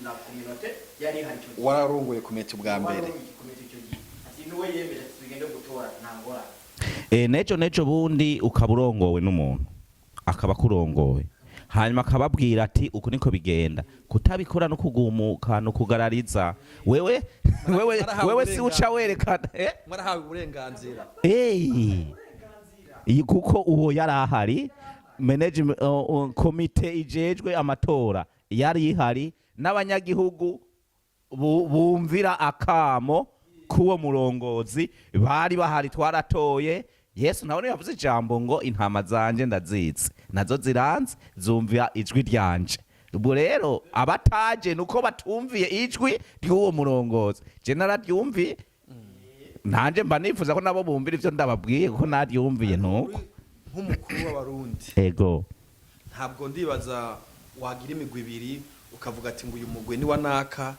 na community yari hari cyo wararongoye komite ubwa mbere. Ati niwe yemeje tugende gutora ntangora. Neco bundi ukaburongowe n'umuntu akaba kurongowe hanyuma akababwira ati uko niko bigenda, kutabikora no kugumuka no kugarariza wewe si uca werekana mwarahawe uburenganzira. Kuko uwo yarahari management komite ijejwe amatora yari ihari n'abanyagihugu bumvira akamo kuwo murongozi bari bahari twaratoye. Yesu nawe yavuze ijambo ngo intama zanje ndazitse nazo ziranze zumvira ijwi ryanje. Ubwo rero abataje nuko batumviye ijwi ry'uwo murongozi. Je nararyumviye nanje mba nifuza ko nabo bumvira ivyo ndababwiye kuko naryumviye nuko nk'umukuru w'abarundi. Ego. Ntabwo ndibaza wagira imigwi ibiri ukavuga ati ngo uyu mugwe ni wanaka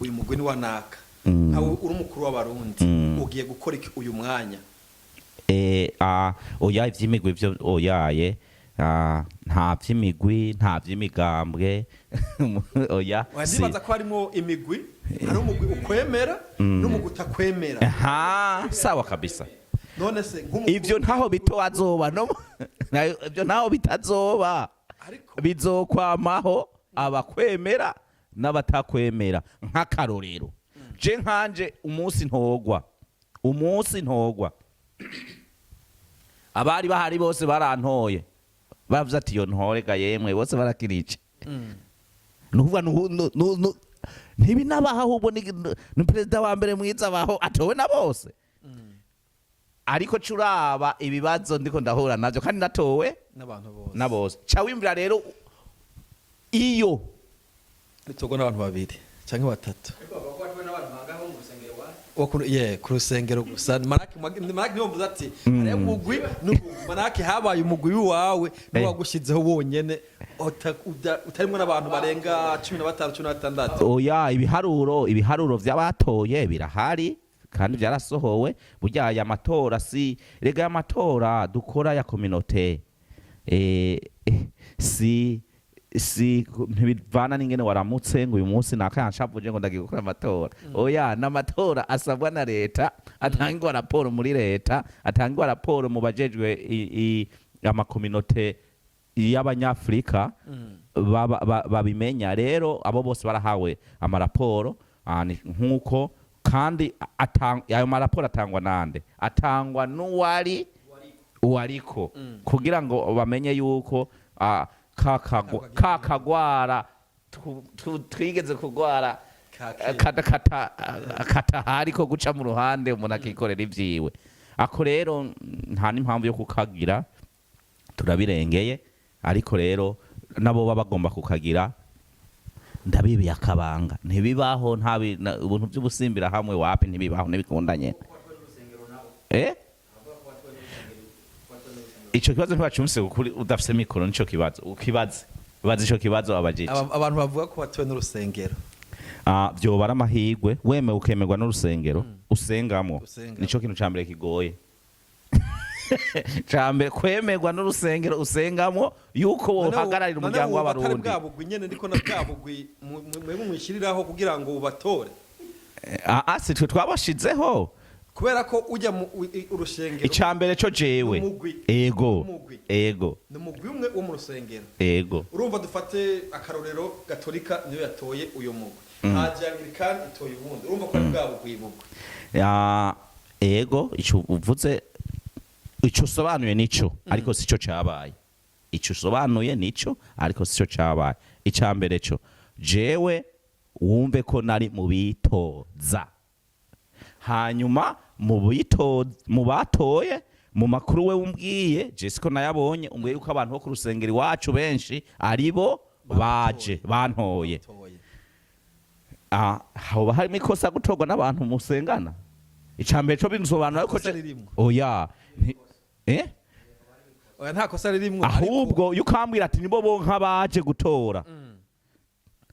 uyu mugwe ni wanaka. Ntawe uri umukuru w'abarundi ugiye gukora iki uyu mwanya? Oya ivy'imigwi vyo oyaye nta vy'imigwi nta vy'imigambwe. Oya ndibaza ko harimo imigwi, hari umugwi ukwemera n'umugwi utakwemera. Sawa kabisa. None se ivyo ntaho bitoazoba no ivyo ntaho bitazoba bizokwamaho abakwemera n'abatakwemera. Nk'akarorero je nkanje umunsi ntogwa abari bahari bose barantoye bavuze ati yo ntorega yemwe bose barakirice. Nuvuga ntibinabaho ahubwo ni perezida wa mbere mwiza baho atowe na bose. Ariko curaba ibibazo ndiko ndahura navyo kandi natowe na bose. Ca wimvira rero iyo nitogwa n'abantu babiri canke batatu. ku rusengero gusa manake niyo mvuze ati hariya umugwi manake habaye umugwi wawe n'uwagushizeho wonyene utarimwo n'abantu barenga 15 16. Oya, ibiharuro vy'abatoye birahari kandi byarasohowe. Burya aya matora rega y'amatora dukora ya communauté ntibivana n'ingene waramutse ngo uyu munsi nakayanshavuje ngo ndagiye gukora amatora. Oya, n'amatora asabwa na leta, atangirwa raporo muri leta, atangirwa raporo mu bajejwe amakominote y'abanyafrika babimenya. Rero abo bose barahawe amaraporo nk'uko, kandi ayo maraporo atangwa nande? Atangwa uwariko kugira ngo bamenye yuko kakagwara twigeze kugwara katahari ko guca mu ruhande umuntu akikorera ivyiwe. Ako rero nta n'impamvu yo kukagira, turabirengeye. Ariko rero nabo baba bagomba kukagira, ndabibi akabanga ntibibaho. Nta ubuntu by'ubusimbira hamwe wapi ntibibaho, ntibikundanye. Ico kibazo ntibacumse ukuri udafise mikoro, nico kibazo ukibaze. Bazi ico kibazo abajije. Abantu bavuga ko batowe n'urusengero. Byo bara mahigwe weme ukemerwa n'urusengero usengamwo. Nico kintu cambere kigoye. Cambere kwemerwa n'urusengero usengamwo yuko wohagararira umuryango w'abarundi. Natari bwabugwi nyene ndiko na bwabugwi mwebwe mwishiriraho kugira ngo ubatore. Si twe twabashizeho. Kubera ko ujya mu urushengero icambere cyo jewe ego ni umugwi umwe wo mu rusengero urumva dufate akarorero gatolika niyo yatoye uyo mugwi haje anglikani itoye ubundi urumva ko ari bwabo gwibugwe ico uvuze ico sobanuye nico ariko sico cabaye. Ico sobanuye nico ariko sico cabaye. Icambere cyo jewe wumve ko nari mu bitoza, hanyuma mu batoye mu makuru we umbwiye Jessica nayabonye umbwiye yuko abantu bo ku rusengero iwacu benshi aribo baje bantoye. Hoba harimo ikosa gutorwa n'abantu musengana? Icambere cyo binsobanura yuko oya nta kosa ririmwo, ahubwo yukambwira ati nibo bonka baje gutora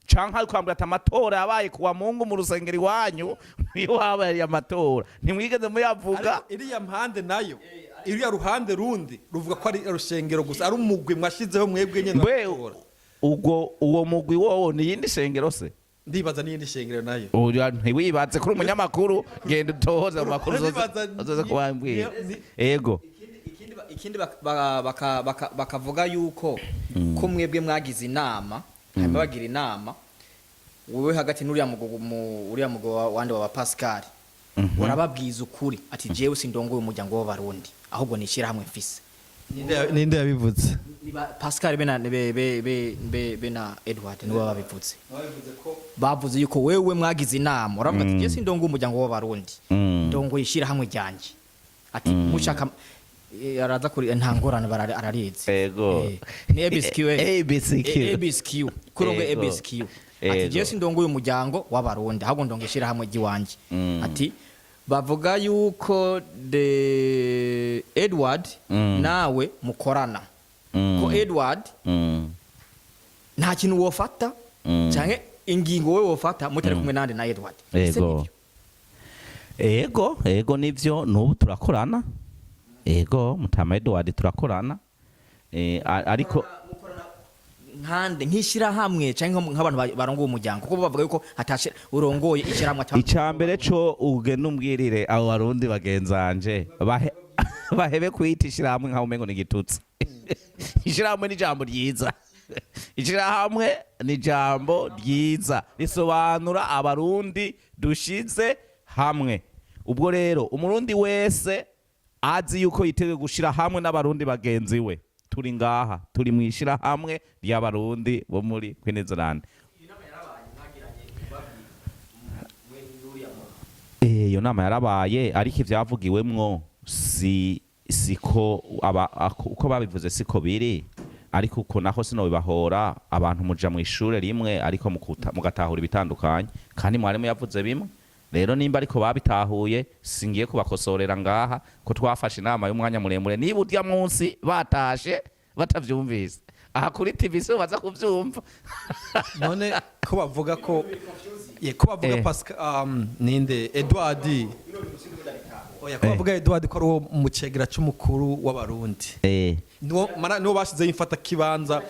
canka ukambwira ati amatora yabaye kuwa Mungu mu rusengero iwanyu niyo habaye amatora ntimwigeze muyavuga. Iriya mpande nayo iriya ruhande rundi ruvuga ko ari urusengero gusa, ari umugwi mwashizeho mwebwe nyene amatora. Uwo mugwi wowo ni yindi shengero se? Ndibaza ni yindi shengero nayo. Ntiwibaze kuri umunyamakuru genda utohoza amakuru zoze kubambwira. Ikindi bakavuga yuko ko mwebwe mwagize inama, hanyuma bagira inama wowe hagati n'uriya mugo wande wa Pascal urababwiza ukuri ati jewe sindongoye umuryango w'abarundi ahubwo nishira hamwe mfise. Ninde yabivuze? Pascal bena Edward niwe babivuze. Bavuze yuko wewe mwagize inama uravuga ati je sindongoye umuryango w'abarundi ndongoye ishira hamwe ryanje ati mushaka araza kuri ntangorane ararize ni ABSQ kurongo ABSQ ati je sindongoye umuryango w'abarundi ahubwo ndongeshira hamwe giwanje ati bavuga yuko de Edward nawe mukorana ko Edward nta kintu wofata canke ingingo we wofata mutari kumwe nande na Edward. Ego nivyo n'ubu turakorana. Mutama Edward turakorana. Ariko nkande nkishira hamwe canke nk'abantu barongoye umuryango kuko bavuga yuko hatashe urongoye ishira hamwe atanga. Icambere cyo ugenda umbwirire abo barundi bagenzanje bahebe kwita ishira hamwe nkaho umengo ni gitutsi. Ishira hamwe ni jambo ryiza. Ishira hamwe ni jambo ryiza risobanura abarundi dushize hamwe. Ubwo rero umurundi wese azi yuko yiteguye gushira hamwe n'abarundi bagenzi we, turi ngaha turi mwishira hamwe ry'abarundi bo muri Queensland. Iyo nama yarabaye ariko ivyavugiwemwo siko uko babivuze siko biri, ariko uko naho sino bibahora abantu muja mu ishure rimwe ariko mugatahura ibitandukanye kandi mwarimu yavuze bimwe rero nimba ariko babitahuye singiye kubakosorera ngaha ko twafashe inama y'umwanya muremure niba urya munsi batashe batavyumvise aha kuri TV so baza kuvyumva none ko bavuga ko Pascal ninde Edward oya ko bavuga Edward ko ari uwo mucegera c'umukuru w'abarundi niwo bashizeho imfata kibanza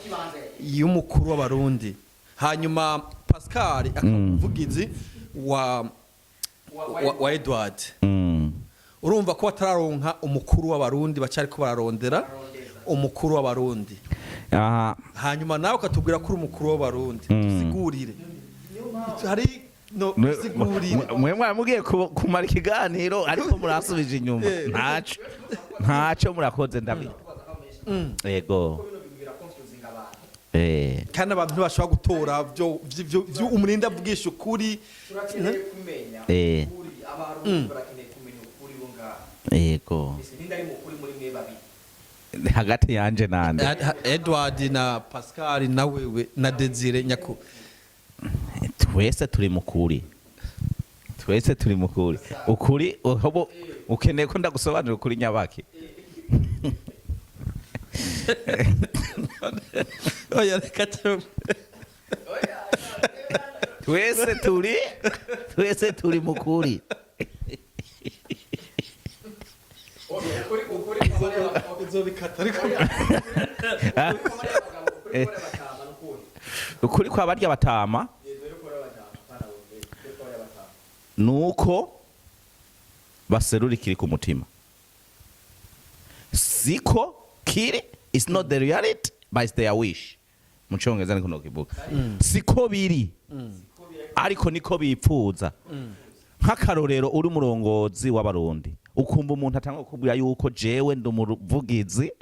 y'umukuru w'abarundi hanyuma Pascal akamuvugizi wa Edward urumva ko batararonka umukuru w'abarundi bacari ko bararondera umukuru w'abarundi hanyuma nawe ukatubwira ko uri umukuru w'abarundi tusigurire hari no tusigurire mwe mwamugiye kumara ikiganiro ariko murasubije inyuma ntaco murakoze ndabi yego kandi abantu ntibashobora gutora byo umurinda avugisha ukuri yego hagati yanje nande Edward na Pascal na wewe na Desire nyako twese turi mukuri ukuri hobo ukeneye ko ndagusobanurira ukuri nyabaki oya reka twese turi mukuri ukuri kwa barya batama nuko baserura ikiri ku mutima siko kiri is not the reality but it's their wish mu cyongereza niko nokivuga siko biri ariko niko bipfuza nk'akarorero uri murongozi w'abarundi ukumva umuntu atanga kukubwira yuko jewe ndumuvugizi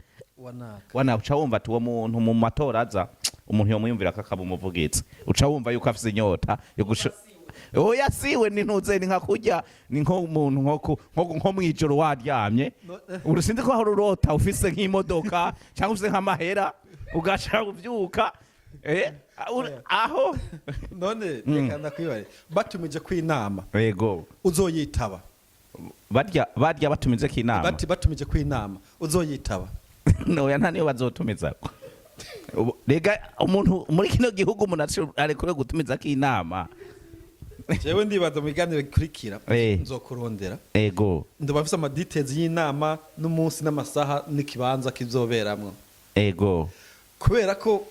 wana uca wumva ati uwo muntu mu matora aza umuntu yomuyumvira kakaba umuvugizi uca wumva yuko afise inyota yo oya siwe nintuze ni nkakurya ni nk'umuntu nko mwijoro waryamye urusinde ko urota ufise nk'imodoka cyangwa ufise nk'amahera ugaca uvyuka aho none reka ndakwibare batumije kwinama yego uzoyitaba barya batumije kwinama batumije kwinama uzoyitaba noya nta niyo bazotumiza rega umuntu muri kino gihugu umuntu arekure gutumiza kwinama jewe ndibaza mu biganiro bikurikira nzokurondera ego ndabafise ama details y'inama n'umunsi n'amasaha n'ikibanza kizoberamwo ego kubera ko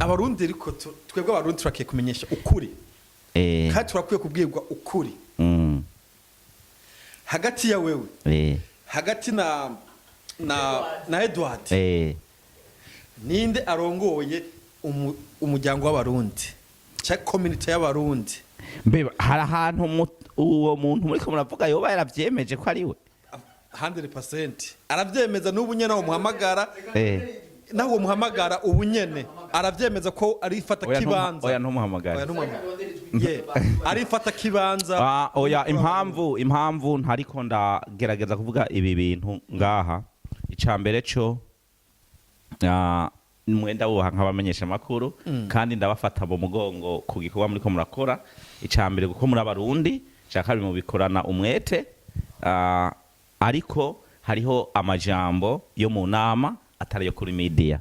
abarundi ariko twebwe abarundi turakiye kumenyesha ukuri kandi turakwiye kubwirwa ukuri hagati ya wewe hagati na Edward ninde arongoye umuryango w'abarundi cha community y'abarundi mbeba hari ahantu uwo muntu muri ko muravuga yoba yaravyemeje ko ari we 100% aravyemeza n'ubu nyene umuhamagara naho umuhamagara ubu nyene aravyemeza ko ari ifata kibanza oya ntumuhamagara ari ifata kibanza oya impamvu ntariko ndagerageza kuvuga ibi bintu ngaha icambere cyo mwenda wo nkabamenyesha makuru kandi ndabafata mu mugongo ku gikorwa muri ko murakora icambere guko muri abarundi cyakari mu bikorana umwete ariko hariho amajambo yo mu nama atari yo kuri media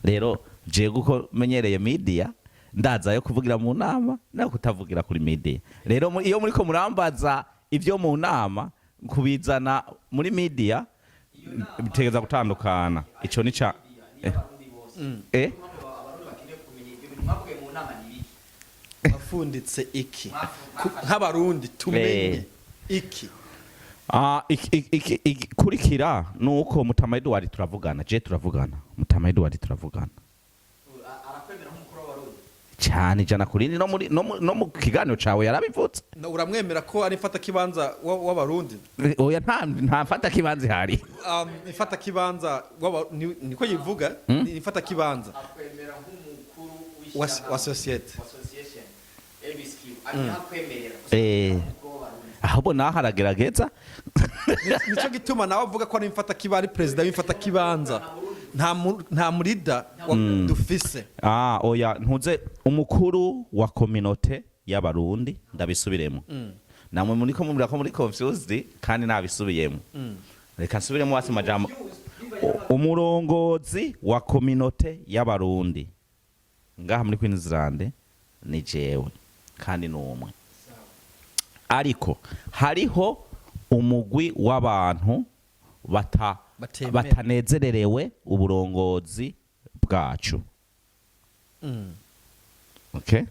rero je guko menyereye media ndaza yo kuvugira mu nama no kutavugira kuri media rero iyo muri ko murambaza ivyo mu nama kubizana muri media bitegeza gutandukana ico ni ca bafunditse iki nk'abarundi tumenye iki kurikira nuko Mutama Edward turavugana Mutama Edward turavugana arakwemera nk'umukuru w'abarundi cyane ijana kuri no mu kiganiro cawe yarabivutse uramwemera ko ari ifata kibanza w'abarundi oya nta fata kibanza hari ifata kibanza niko yivuga ifata kibanza akwemera nk'umukuru wa society LBSQ akakwemerera ahubwo naho haragerageza nico gituma nawe avuga ko ari ifata kibanza ari president w'ifata kibanza nta murida dufise oya ntuze umukuru wa community y'abarundi ndabisubiremo namwe muri ko muri confused kandi nabisubiyemo reka nsubiremo wasi majambo umurongozi wa communauté y'abarundi ngaha muri Queensland nijewe kandi numwe ariko hariho umugwi w'abantu batanezererewe uburongozi bwacu okay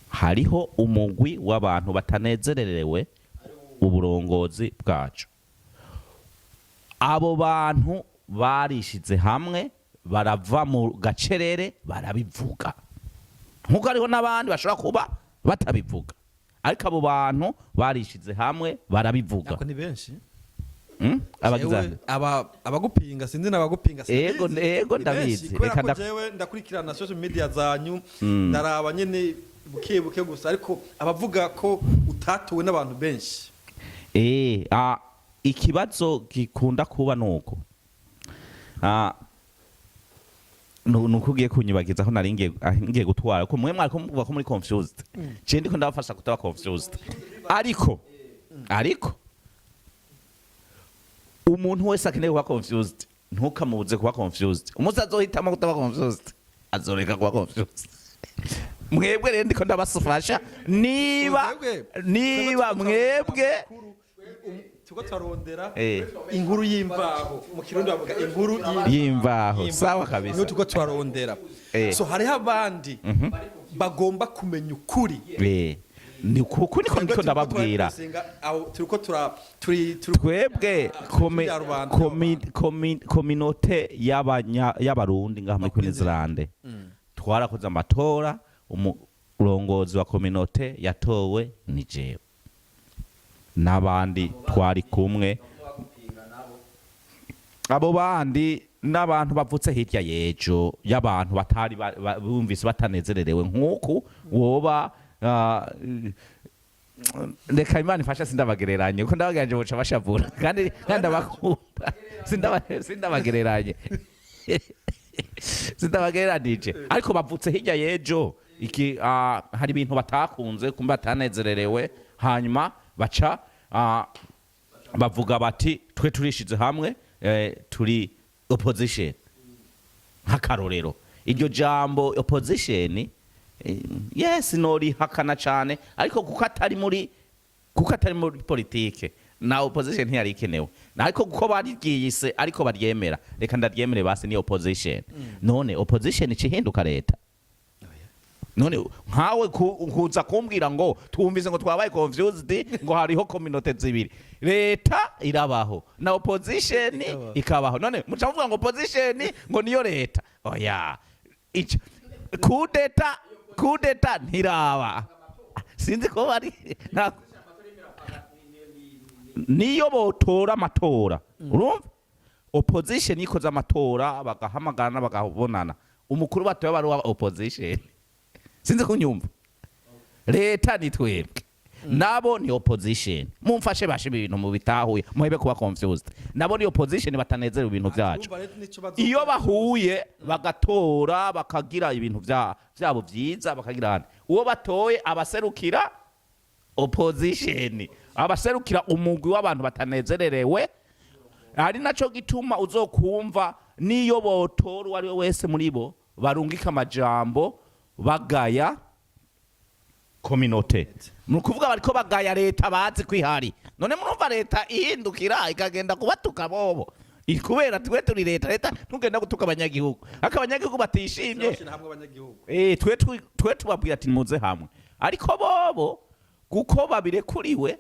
hariho umugwi w'abantu batanezererewe uburongozi bwacu abo bantu barishize hamwe barava mu gacerere barabivuga nkuko hariho n'abandi bashobora kuba batabivuga ariko abo bantu barishize hamwe barabivuga nako ni benshi abagize abagupinga sinzi n'abagupinga ego ndabizi reka jewe ndakurikirana social media zanyu ndaraba nyene buke gusa ariko abavuga ko utatuwe n'abantu benshi ikibazo gikunda kuba nuko nuko ugiye kunyibagiza aho nari ngiye gutwara ko mwe mwariko muvuga ko muri confused je ndiko ndabafasha kutaba confused ariko umuntu wese akeneye kuba confused ntukamubuze kuba confused umuzi azohitamo kutaba confused azoreka kuba confused mwebwe rero ndiko ndabasufasha niba mwebwe tuko tarondera inkuru y'imvaho mu kirundi bavuga inkuru y'imvaho sawa kabisa no tuko twarondera so hariho abandi bagomba kumenya ukuri ni kuko niko ndababwira turiko twebwe communauté y'abarundi ngaha muri Queensland twarakoze amatora umurongozi wa communauté yatowe nijewe n'abandi twari kumwe abo bandi n'abantu bavutse hirya yejo y'abantu batari bumvise batanezererewe nk'uko woba reka Imana ifasha sindabagereranye kuko ndabagereranye boca bashavura kandi ndabakunda sindabagereranye sindabagereranije ariko bavutse hirya yejo iki hari ibintu batakunze kumbe batanezererewe hanyuma baca bavuga bati twe turishize hamwe turi opposition nk'akarorero iryo jambo opposition yes nori hakana cyane ariko kuko atari muri politike na opposition ntiyari ikenewe ariko kuko barigiyise ariko baryemera reka ndaryemere basi ni opposition none opposition ihinduka leta none nkawe kuza kumbwira ngo twumvise ngo twabaye confused ngo hariho communauté zibiri leta irabaho na opposition ikabaho none muca muvuga ngo opposition ngo niyo leta oya kudeta ntiraba sinzi ko bari niyo botora amatora urumva opposition ikoze amatora bagahamagana bagabonana umukuru batoye bari wa opposition sinzi kunyumva leta ni twebwe nabo ni opposition mumfashe bashibe ibintu mu bitahuye muhebe kuba confused nabo ni opposition batanezera ibintu byacu iyo bahuye bagatora bakagira ibintu byabo byiza bakagira uwo batoye abaserukira opposition abaserukira umugwi w'abantu batanezererewe ari naco gituma uzokumva niyo botora wari wese muri bo barungika amajambo bagaya communauté nukuvuga bariko bagaya leta bazi kwihari none murumva leta ihindukira ikagenda kubatuka bobo ikubera twe turi leta ntugenda gutuka abanyagihugu akabanyagihugu batishimye twe tubabwira ati muze hamwe ariko bobo kuko babirekuriwe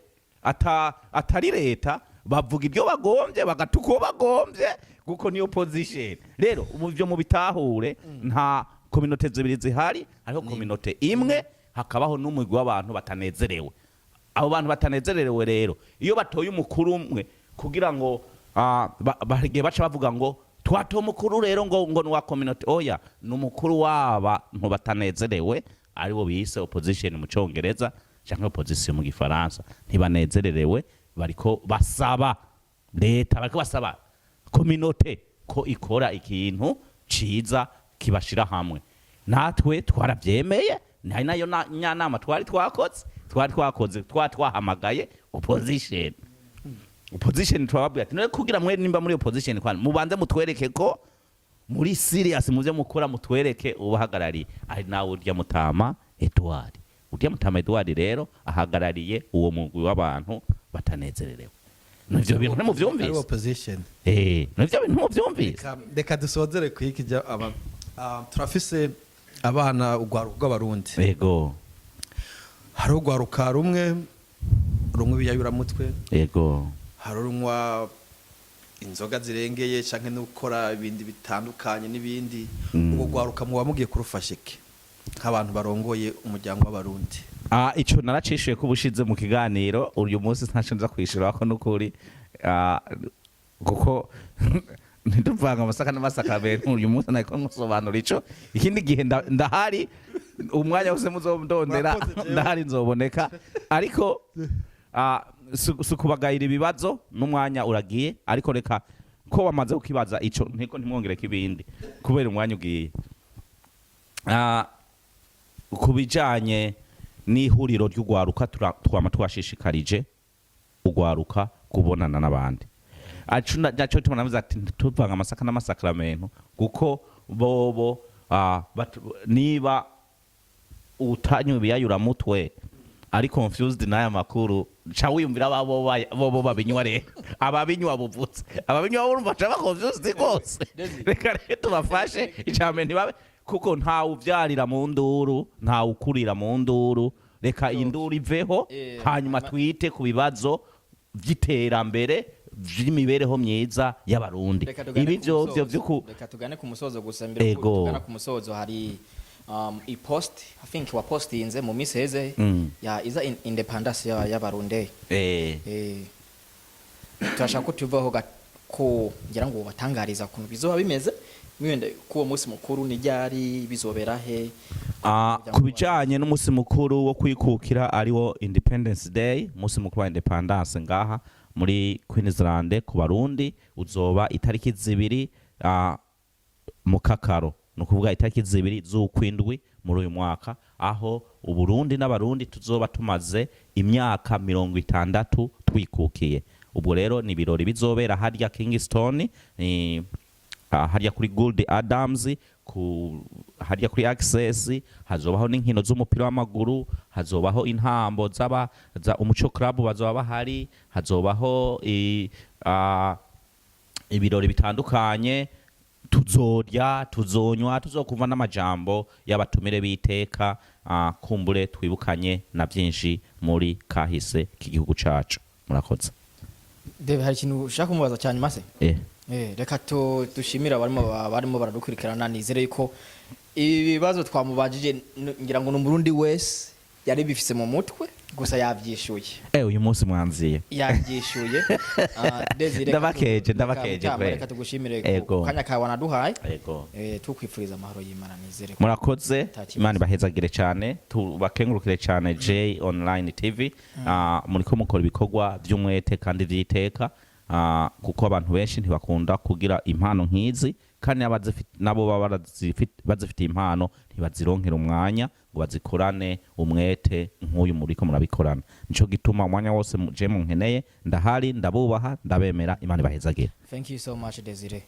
atari leta bavuga ibyo bagombye bagatuka uwo bagombye kuko ni opposition rero byo mu bitahure nta communauté zibiri zihari ariho communauté imwe hakabaho n'umugwi w'abantu batanezerewe abo bantu batanezerewe rero iyo batoye umukuru umwe kugira ngo bagiye baca bavuga ngo twatoye umukuru rero ngo ni wa communauté oya n'umukuru w'aba batanezerewe aribo bise opposition mu Congereza cyangwa opposition mu Gifaransa ntibanezererewe bariko basaba leta bariko basaba communauté ko ikora ikintu ciza kibashira hamwe natwe twarabyemeye hari nayo nyanama twari twakoze twahamagaye opposition twababwira ati none kugira mwe nimba muri opposition kwana mubanze mutwereke ko muri serious muze mukora mutwereke ubahagarariye ari nawe urya mutama Edouard rero ahagarariye uwo mugwi w'abantu batanezererewe nivyo bintu ntimuvyumvise opposition nivyo bintu ntimuvyumvise reka dusozere kwikija turafise abana ugwaruka rw'abarundi yego hari ugwaruka rumwe biyayura mutwe yego hari urunywa inzoga zirengeye canke n'ukora ibindi bitandukanye n'ibindi ubwo gwaruka muba mugiye kurufashike nk'abantu barongoye umuryango w'abarundi ico naracishiye kubushize mu kiganiro uyu munsi ntaco nza kwishura ko nukuri kuko nduvanga amasaka n'amasakaramentu uyu munsi nako nsobanura ico ikindi gihe ndahari umwanya wose muzondondera ndahari nzoboneka ariko sukubagayira ibibazo n'umwanya uragiye ariko reka ko wamaze kukibaza ico ntiko ntimwongereka ibindi kubera umwanya ugiye kubijanye n'ihuriro ry'ugwaruka twama twashishikarije ugwaruka kubonana n'abandi naco tunavuze ati tuvanga amasaka n'amasakaramentu kuko bobo niba utanywa ibiyayura mutwe ari confused n'aya makuru ca wiyumvira bobo babinywa rero ababinywa buvutse ababinywa urumva ca ba confused rwose reka rero tubafashe icame ntibabe kuko ntawe uvyarira mu nduru ntawe ukurira mu nduru reka induru iveho hanyuma twite ku bibazo vy'iterambere vy'imibereho myiza y'abarundi ibi vyo reka tugane ku musozo gusa mbere ko tugana ku musozo hari i-post I think wa postinze mu misi heze ya iza independence y'abarundi turashaka tuvaho ko ngira ngo batangariza kuntu bizoba bimeze mwende kuwo musi mukuru ni ryari bizobera he kubijanye n'umusi mukuru wo kwikukira ariwo Independence Day musi mukuru wa independence ngaha muri Queensland ku Barundi uzoba itariki 2 mu Kakaro nukuvuga itariki 2 z'ukwindwi muri uyu mwaka aho uburundi n'abarundi tuzoba tumaze imyaka 60 twikukiye ubwo rero ni birori bizobera harya Kingston harya kuri Gold Adams harya kuri Access hazobaho n'inkino z'umupira w'amaguru hazobaho intambo za umuco club bazoba bahari hazobaho ibirori bitandukanye tuzorya tuzonywa tuzokumva n'amajambo y'abatumire biteka kumbure twibukanye na byinshi muri kahise k'igihugu cacu murakoze Debe hari ikintu ushaka kumubaza cyane mase reka dushimira barimo baradukurikirana nizere yuko ibibazo twamubajije ngira ngo n'umurundi wese yari bifise mu mutwe gusa yavyishuye uyu munsi mwanziye yavyishuye ndabakeje reka tugushimire kanya kawe naduhaye tukwifuriza amahoro y'Imana nizere murakoze Imana ibahezagire cyane tubakengurukire cyane J Online TV muriko mukora ibikorwa by'umwete kandi vyiteka kuko abantu benshi ntibakunda kugira impano nk'izi kandi nabo baba bazifite impano ntibazironkera umwanya ngo bazikorane umwete nk'uyu muriko murabikorana nico gituma umwanya wose je mu nkeneye ndahari ndabubaha ndabemera Imana ibahezagire. Thank you so much Desire.